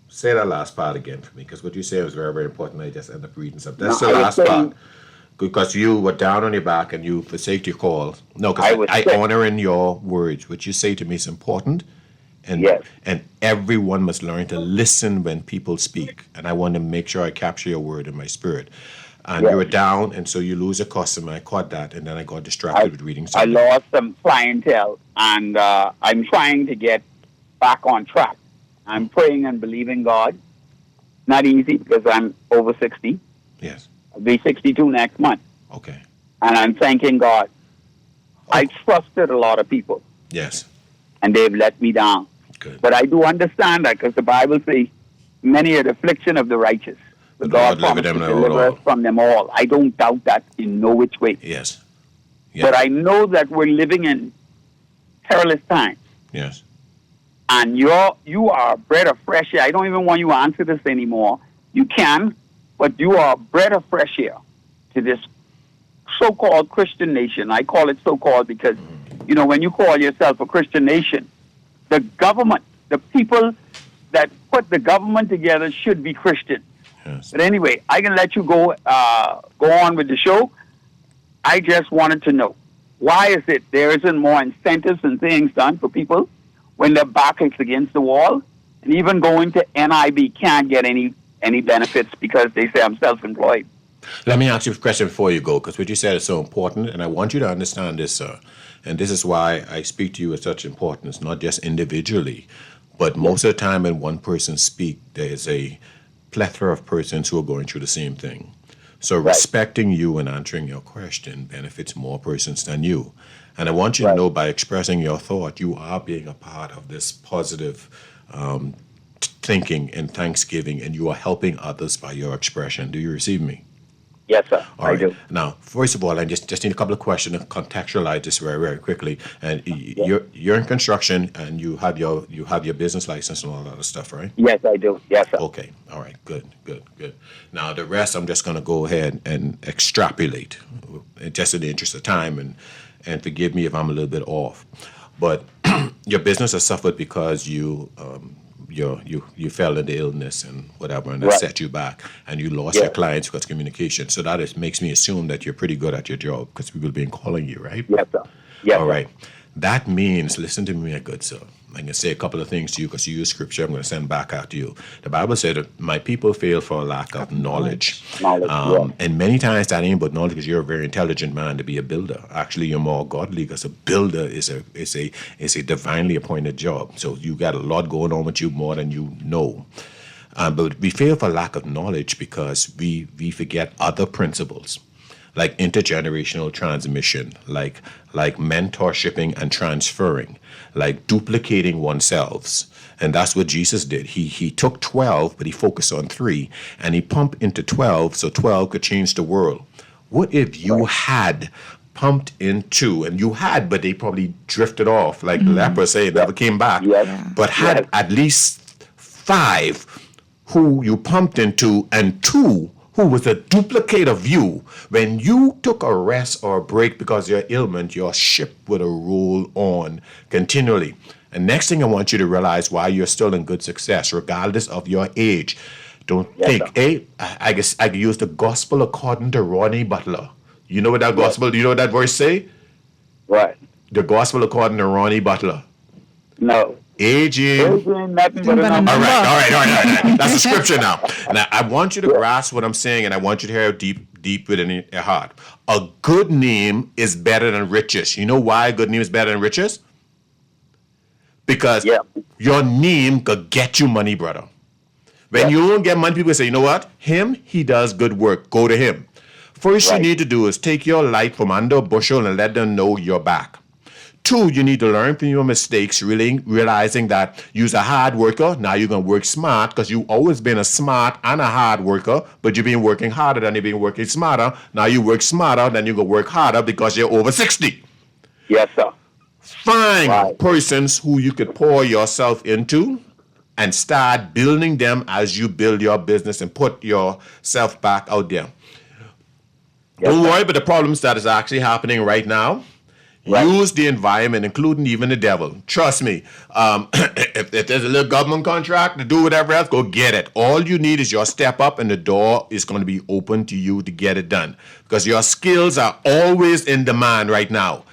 Say that last part again for me, because what you said was very, very important. I just ended up reading something. That's the last part. Because you were down on your back and you forsake your calls. No, because I honor in your words. What you say to me is important. And everyone must learn to listen when people speak. And I want to make sure I capture your word in my spirit. And you were down, and so you lose a customer. I caught that, and then I got distracted with reading something. I lost some clientele, and I'm trying to get back on track. I'm praying and believing God. Not easy, because I'm over 60. Yes. I'll be 62 next month. Okay. And I'm thanking God. I trusted a lot of people. Yes. And they've let me down. Good. But I do understand that, because the Bible says, many are the affliction of the righteous. The God promised to deliver us from them all. I don't doubt that in no which way. Yes. But I know that we're living in perilous times. Yes. And you are a breath of fresh air. I don't even want you to answer this anymore. You can, but you are a breath of fresh air to this so-called Christian nation. I call it so-called because, you know, when you call yourself a Christian nation, the government, the people that put the government together should be Christian. But anyway, I can let you go on with the show. I just wanted to know, why is it there isn't more incentives and things done for people when their back is against the wall? And even going to NIB can't get any benefits because they say I'm self-employed. Let me ask you a question before you go, because what you said is so important, and I want you to understand this, sir. And this is why I speak to you with such importance, not just individually, but most of the time when one person speaks, there is a plethora of persons who are going through the same thing. So respecting you and answering your question benefits more persons than you. And I want you to know by expressing your thought, you are being a part of this positive thinking and thanksgiving, and you are helping others by your expression. Do you receive me? Yes, sir. All right. I do. Now, first of all, I just need a couple of questions to contextualize this very, very quickly. And you're in construction, and you have your business license and all that other stuff, right? Yes, I do. Yes, sir. Okay. All right. Good. Now, the rest, I'm just going to go ahead and extrapolate, just in the interest of time, and forgive me if I'm a little bit off. But your business has suffered because you fell into illness and whatever, and that set you back, and you lost your clients because of communication. So that makes me assume that you're pretty good at your job because people have been calling you, right? Yes, sir. Yes, all right. That means, listen to me, my good sir. I'm going to say a couple of things to you because you use scripture. I'm going to send back out to you. The Bible said that my people fail for a lack of knowledge. And many times that ain't but knowledge because you're a very intelligent man to be a builder. Actually, you're more godly because a builder is a divinely appointed job. So you got a lot going on with you more than you know. But we fail for lack of knowledge because we forget other principles, like intergenerational transmission, like mentorshiping and transferring, like duplicating oneself. And that's what Jesus did. He took 12, but he focused on 3, and he pumped into 12 so 12 could change the world. What if you had pumped into, and you had, but they probably drifted off, like the leper said, never came back, but had at least 5 who you pumped into and 2 who was a duplicate of you. When you took a rest or a break because of your ailment, your ship would have rolled on continually. And next thing I want you to realize why you're still in good success, regardless of your age. Don't think, I guess I could use the gospel according to Ronnie Butler. You know what that gospel, do you know what that verse say? Right. The gospel according to Ronnie Butler. No. Aging. All right. That's the scripture now. Now, I want you to grasp what I'm saying, and I want you to hear it deep within your heart. A good name is better than riches. You know why a good name is better than riches? Because your name could get you money, brother. When you don't get money, people say, you know what? He does good work. Go to him. First you need to do is take your light from under a bushel and let them know you're back. 2, you need to learn from your mistakes, really realizing that you're a hard worker. Now you're going to work smart because you've always been a smart and a hard worker, but you've been working harder than you've been working smarter. Now you work smarter, then you're going to work harder because you're over 60. Yes, sir. Find persons who you could pour yourself into and start building them as you build your business and put yourself back out there. Don't worry about the problems that is actually happening right now. Use the environment, including even the devil. Trust me. If there's a little government contract to do whatever else, go get it. All you need is your step up, and the door is going to be open to you to get it done. Because your skills are always in demand right now.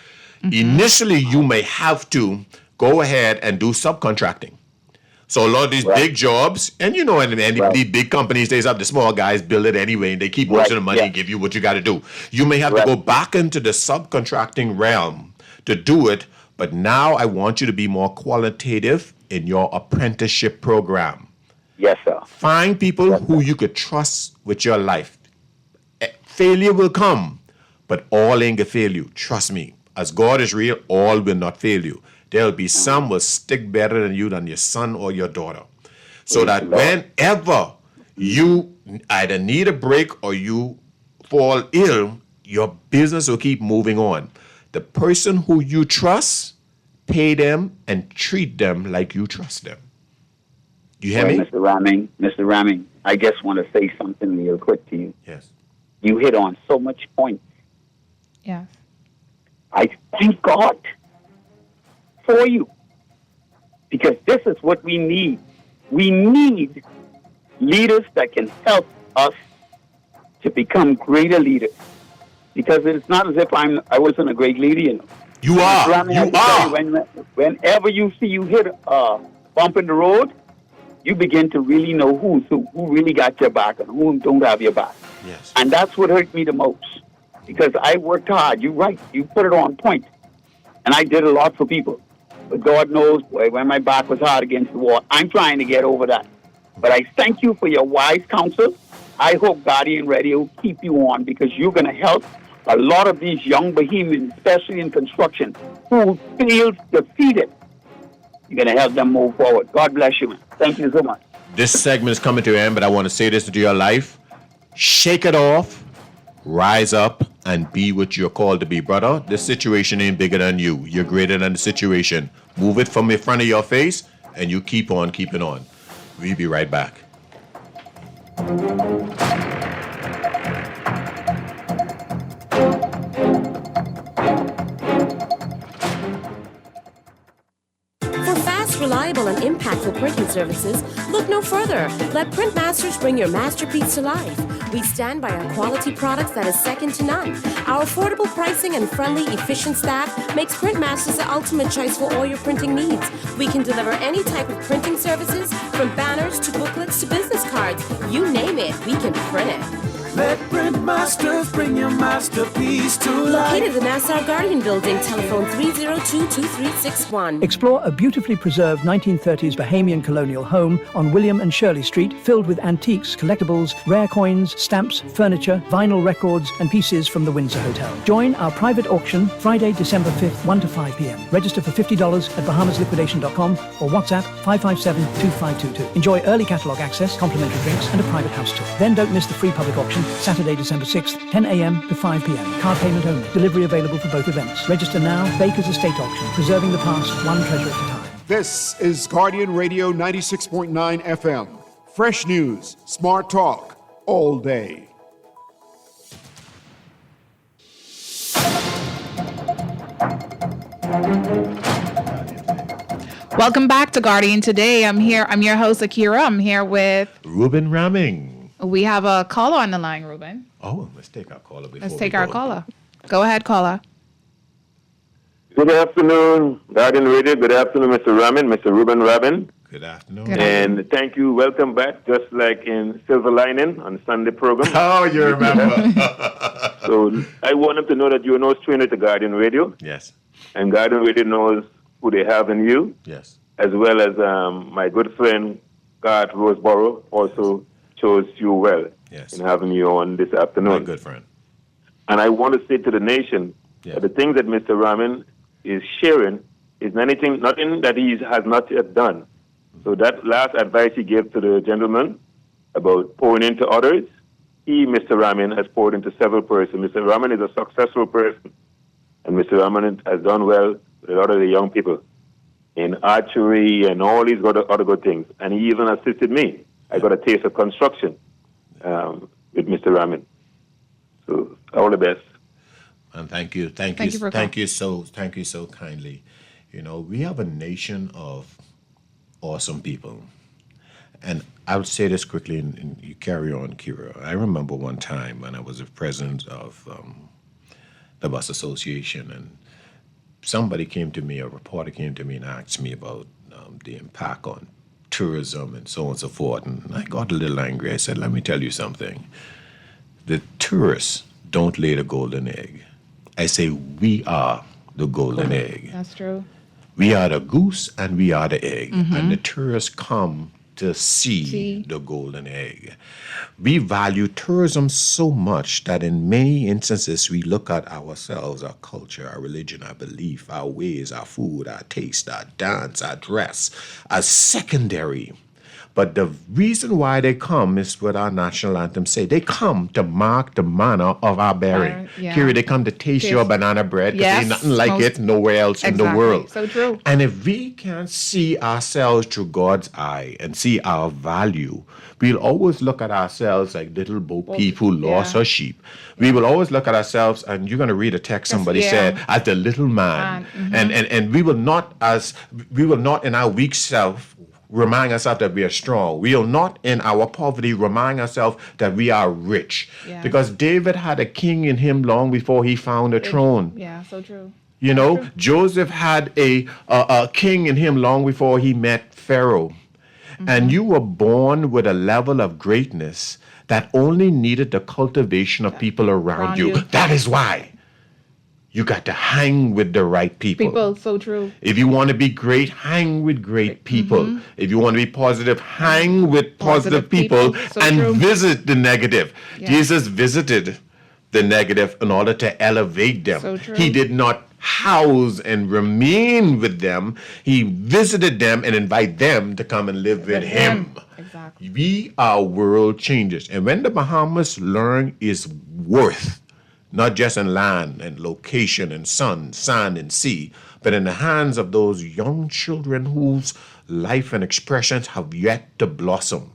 Initially, you may have to go ahead and do subcontracting. So a lot of these big jobs, and you know, in these big companies, they have the small guys build it anyway, and they keep most of the money and give you what you got to do. You may have to go back into the subcontracting realm to do it, but now I want you to be more qualitative in your apprenticeship program. Yes, sir. Find people who you could trust with your life. Failure will come, but all ain't gonna fail you. Trust me. As God is real, all will not fail you. There'll be some will stick better than you than your son or your daughter. So that whenever you either need a break or you fall ill, your business will keep moving on. The person who you trust, pay them and treat them like you trust them. You hear me? Mr. Ramming, I just want to say something real quick to you. Yes. You hit on so much points. Yes. I thank God for you, because this is what we need. We need leaders that can help us to become greater leaders, because it's not as if I wasn't a great leader. You know. You are. You are. Whenever you see you hit a bump in the road, you begin to really know who really got your back and who don't have your back. Yes. And that's what hurt me the most, because I worked hard. You're right. You put it on point. And I did a lot for people. But God knows, when my back was hard against the wall, I'm trying to get over that. But I thank you for your wise counsel. I hope Guardian Radio keep you on because you're going to help a lot of these young Bohemians, especially in construction, who feel defeated. You're going to help them move forward. God bless you, man. Thank you so much. This segment is coming to an end, but I want to say this into your life. Shake it off, rise up, and be what you're called to be, brother. This situation ain't bigger than you. You're greater than the situation. Move it from in front of your face, and you keep on keeping on. We'll be right back. For fast, reliable, and impactful printing services, look no further. Let Printmasters bring your masterpiece to life. We stand by our quality products that is second to none. Our affordable pricing and friendly, efficient staff makes Printmasters the ultimate choice for all your printing needs. We can deliver any type of printing services, from banners to booklets to business cards. You name it, we can print it. Let Printmasters bring your masterpiece to life. Located in the Nassau Guardian Building, telephone 302-2361. Explore a beautifully preserved 1930s Bahamian colonial home on William and Shirley Street, filled with antiques, collectibles, rare coins, stamps, furniture, vinyl records, and pieces from the Windsor Hotel. Join our private auction Friday, December 5th, 1 to 5 p.m. Register for $50 at bahamasliquidation.com or WhatsApp 557-2522. Enjoy early catalogue access, complimentary drinks, and a private house tour. Then don't miss the free public auction Saturday, December 6th, 10 a.m. to 5 p.m. Card payment only. Delivery available for both events. Register now. Baker's Estate Auction. Preserving the past, one treasure at a time. This is Guardian Radio 96.9 FM. Fresh news, smart talk, all day. Welcome back to Guardian Today. I'm your host, Akira. I'm here with Ruben Ramming. We have a caller on the line, Ruben. Oh, let's take our caller before Let's take our caller. Go ahead, caller. Good afternoon, Guardian Radio. Good afternoon, Mr. Ramin, Mr. Ruben Rabin. Good afternoon. And thank you. Welcome back, just like in Silver Lining on Sunday program. Oh, you remember. So I want them to know that you are no stranger to Guardian Radio. Yes. And Guardian Radio knows who they have in you. Yes. As well as my good friend, Garth Roseborough, also chose you well in having you on this afternoon. My good friend. And I want to say to the nation that the things that Mr. Ramin is sharing is nothing that he has not yet done. So that last advice he gave to the gentleman about pouring into others, Mr. Ramin, has poured into several persons. Mr. Ramin is a successful person, and Mr. Ramin has done well with a lot of the young people in archery and all these other good things. And he even assisted me. I got a taste of construction with Mr. Ramin. So all the best. And thank you so kindly. You know, we have a nation of awesome people. And I would say this quickly, and you carry on, Kira. I remember one time when I was the president of the Bus Association, and somebody came to me, a reporter came to me and asked me about the impact on tourism and so on and so forth. And I got a little angry. I said, let me tell you something. The tourists don't lay the golden egg. I say, we are the golden egg. That's true. We are the goose and we are the egg. Mm-hmm. And the tourists come to see the golden egg. We value tourism so much that in many instances we look at ourselves, our culture, our religion, our belief, our ways, our food, our taste, our dance, our dress as secondary. But the reason why they come is what our national anthem say. They come to mark the manner of our bearing. Kiri, they come to taste your banana bread because ain't nothing like it nowhere else in the world. So true. And if we can see ourselves through God's eye and see our value, we'll always look at ourselves like little Bo Peep who lost her sheep. We will always look at ourselves, and you're going to read a text somebody said, as the little man. And we will not in our weak self remind ourselves that we are strong. We will not in our poverty remind ourselves that we are rich. Yeah. Because David had a king in him long before he found a throne. Yeah, so true. You know, Joseph had a king in him long before he met Pharaoh. Mm-hmm. And you were born with a level of greatness that only needed the cultivation of people around you. That is why You got to hang with the right people. People, so true. If you want to be great, hang with great people. If you want to be positive, hang with positive people So and true. visit the negative. Yeah. Jesus visited the negative in order to elevate them. So true. He did not house and remain with them. He visited them and invite them to come and live with him. Exactly. We are world changers. And when the Bahamas learn its worth, not just in land and location and sun, sand and sea, but in the hands of those young children whose life and expressions have yet to blossom.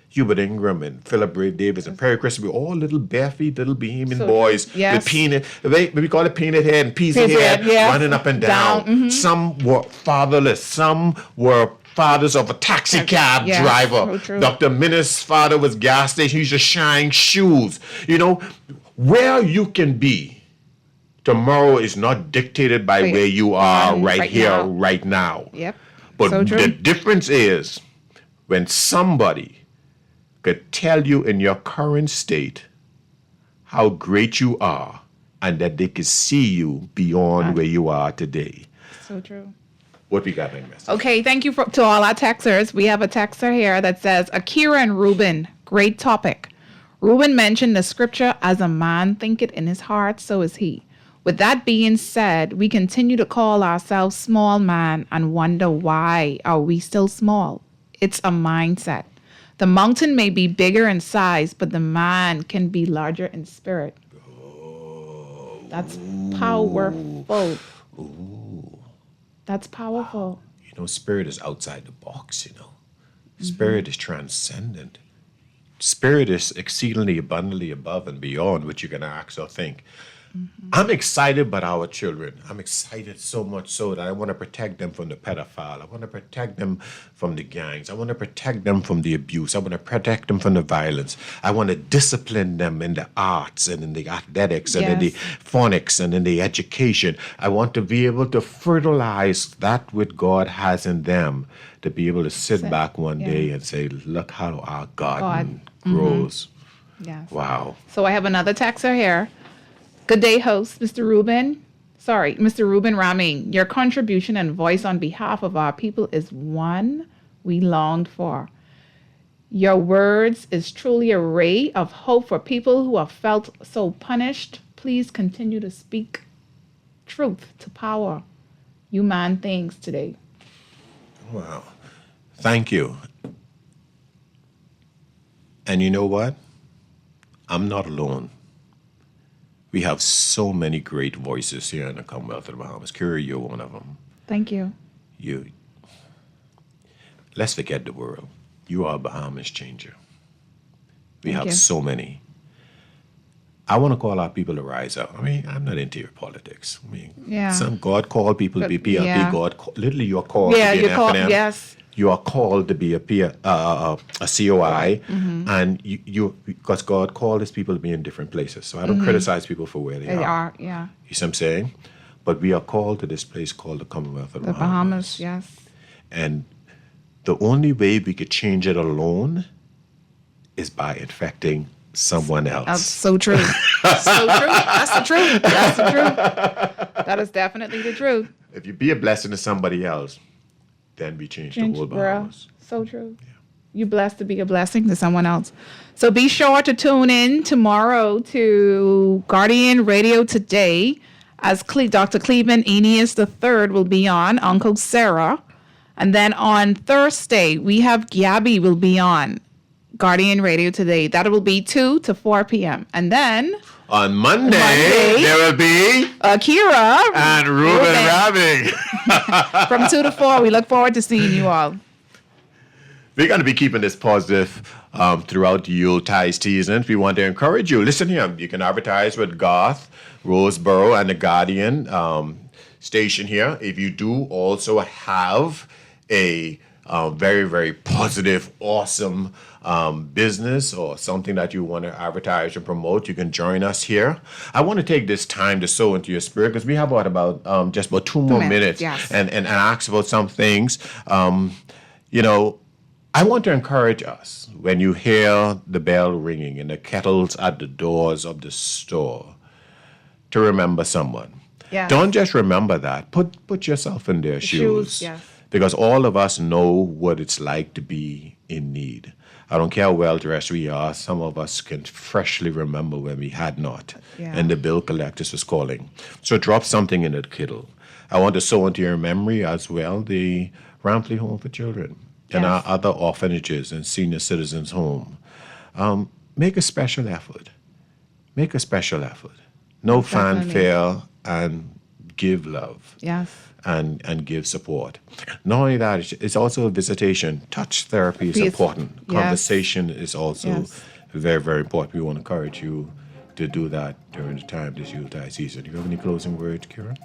Hubert Ingram and Philip Ray Davis and Perry Christie, all little barefeet, little bohemian So boys true. Yes. with peanut, we call it peanut head and peasy Peasy head, head, yes. running up and down. Mhm. Some were fatherless, some were fathers of a taxi cab Yes, driver. so true. Dr. Minnis' father was gas station. He used to shine shoes. You know, where you can be tomorrow is not dictated by Right. where you are right, Right here, now. right now. Yep. But So true. the difference is when somebody could tell you in your current state how great you are and that they could see you beyond where you are today. So true. What we got, Miss? Okay, thank you to all our texters. We have a texter here that says, Akira and Reuben, great topic. Reuben mentioned the scripture, as a man thinketh in his heart, so is he. With that being said, we continue to call ourselves small man and wonder why are we still small? It's a mindset. The mountain may be bigger in size, but the man can be larger in spirit. That's powerful. That's powerful. You know, spirit is outside the box, you know. Spirit is transcendent. Spirit is exceedingly abundantly above and beyond what you can ask or think. I'm excited about our children. I'm excited so much so that I want to protect them from the pedophile. I want to protect them from the gangs. I want to protect them from the abuse. I want to protect them from the violence. I want to discipline them in the arts and in the athletics and in the phonics and in the education. I want to be able to fertilize that which God has in them, to be able to sit back one day and say, look how our garden grows. Yes. Wow. So I have another texter here. Good day, host, Mr. Reuben Ramin. Your contribution and voice on behalf of our people is one we longed for. Your words is truly a ray of hope for people who have felt so punished. Please continue to speak truth to power. You man things today. Wow. Thank you. And you know what? I'm not alone. We have so many great voices here in the Commonwealth of the Bahamas. Curie, you're one of them. Thank you. Let's forget the world. You are a Bahamas changer. We Thank have you. so many. I want to call our people to rise up. I mean, I'm not into your politics. I mean, Yeah. some God called people to be PLP. yeah. Literally, you're called Yeah, to be you're an called, FNM. yes. You are called to be a COI, Mhm. and you because God called His people to be in different places. So I don't Mhm. criticize people for where they They are. are, yeah. You see what I'm saying? But we are called to this place called the Commonwealth of The Bahamas, yes. and the only way we could change it alone is by infecting someone else. That's so true. So true. That's the truth. That's the truth. That is definitely the truth. If you be a blessing to somebody else, then we change the whole Bahamas. So true. You're blessed to be a blessing to someone else. So be sure to tune in tomorrow to Guardian Radio Today as Dr. Cleveland Aeneas III will be on, Uncle Sarah. And then on Thursday, we have Gabby will be on Guardian Radio Today. That will be 2 to 4 p.m. And then On Monday, there will be Akira and Reuben Rabbing. from 2 to 4. We look forward to seeing you all. We're going to be keeping this positive throughout the Yuletide season. We want to encourage you. Listen here, you can advertise with Garth, Roseboro, and the Guardian station here. If you do also have a very, very positive, awesome business or something that you want to advertise and promote, you can join us here. I want to take this time to sow into your spirit because we have about just about 2 more minutes yes. and ask about some things. You know, I want to encourage us when you hear the bell ringing and the kettles at the doors of the store to remember someone. Yes. Don't just remember that. Put yourself in their shoes. Yes. Because all of us know what it's like to be in need. I don't care how well dressed we are. Some of us can freshly remember when we had not, and the bill collectors was calling. So drop something in that kettle. I want to sow into your memory as well the Rampley Home for Children and our other orphanages and senior citizens' home. Make a special effort. Make a special effort. No fanfare, and give love. Yes. And give support. Not only that, it's also a visitation. Touch therapy is Yes. important. Yes. Conversation is also Yes. very, very important. We want to encourage you to do that during the time this Yuletide season. Do you have any closing words, Kira?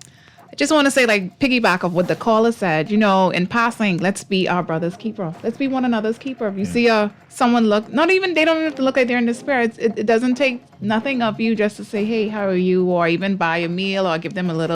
I just want to say, like, piggyback of what the caller said, in passing, let's be our brother's keeper. Let's be one another's keeper. If you see someone they don't even have to look like they're in despair. It doesn't take nothing of you just to say, hey, how are you? Or even buy a meal or give them a little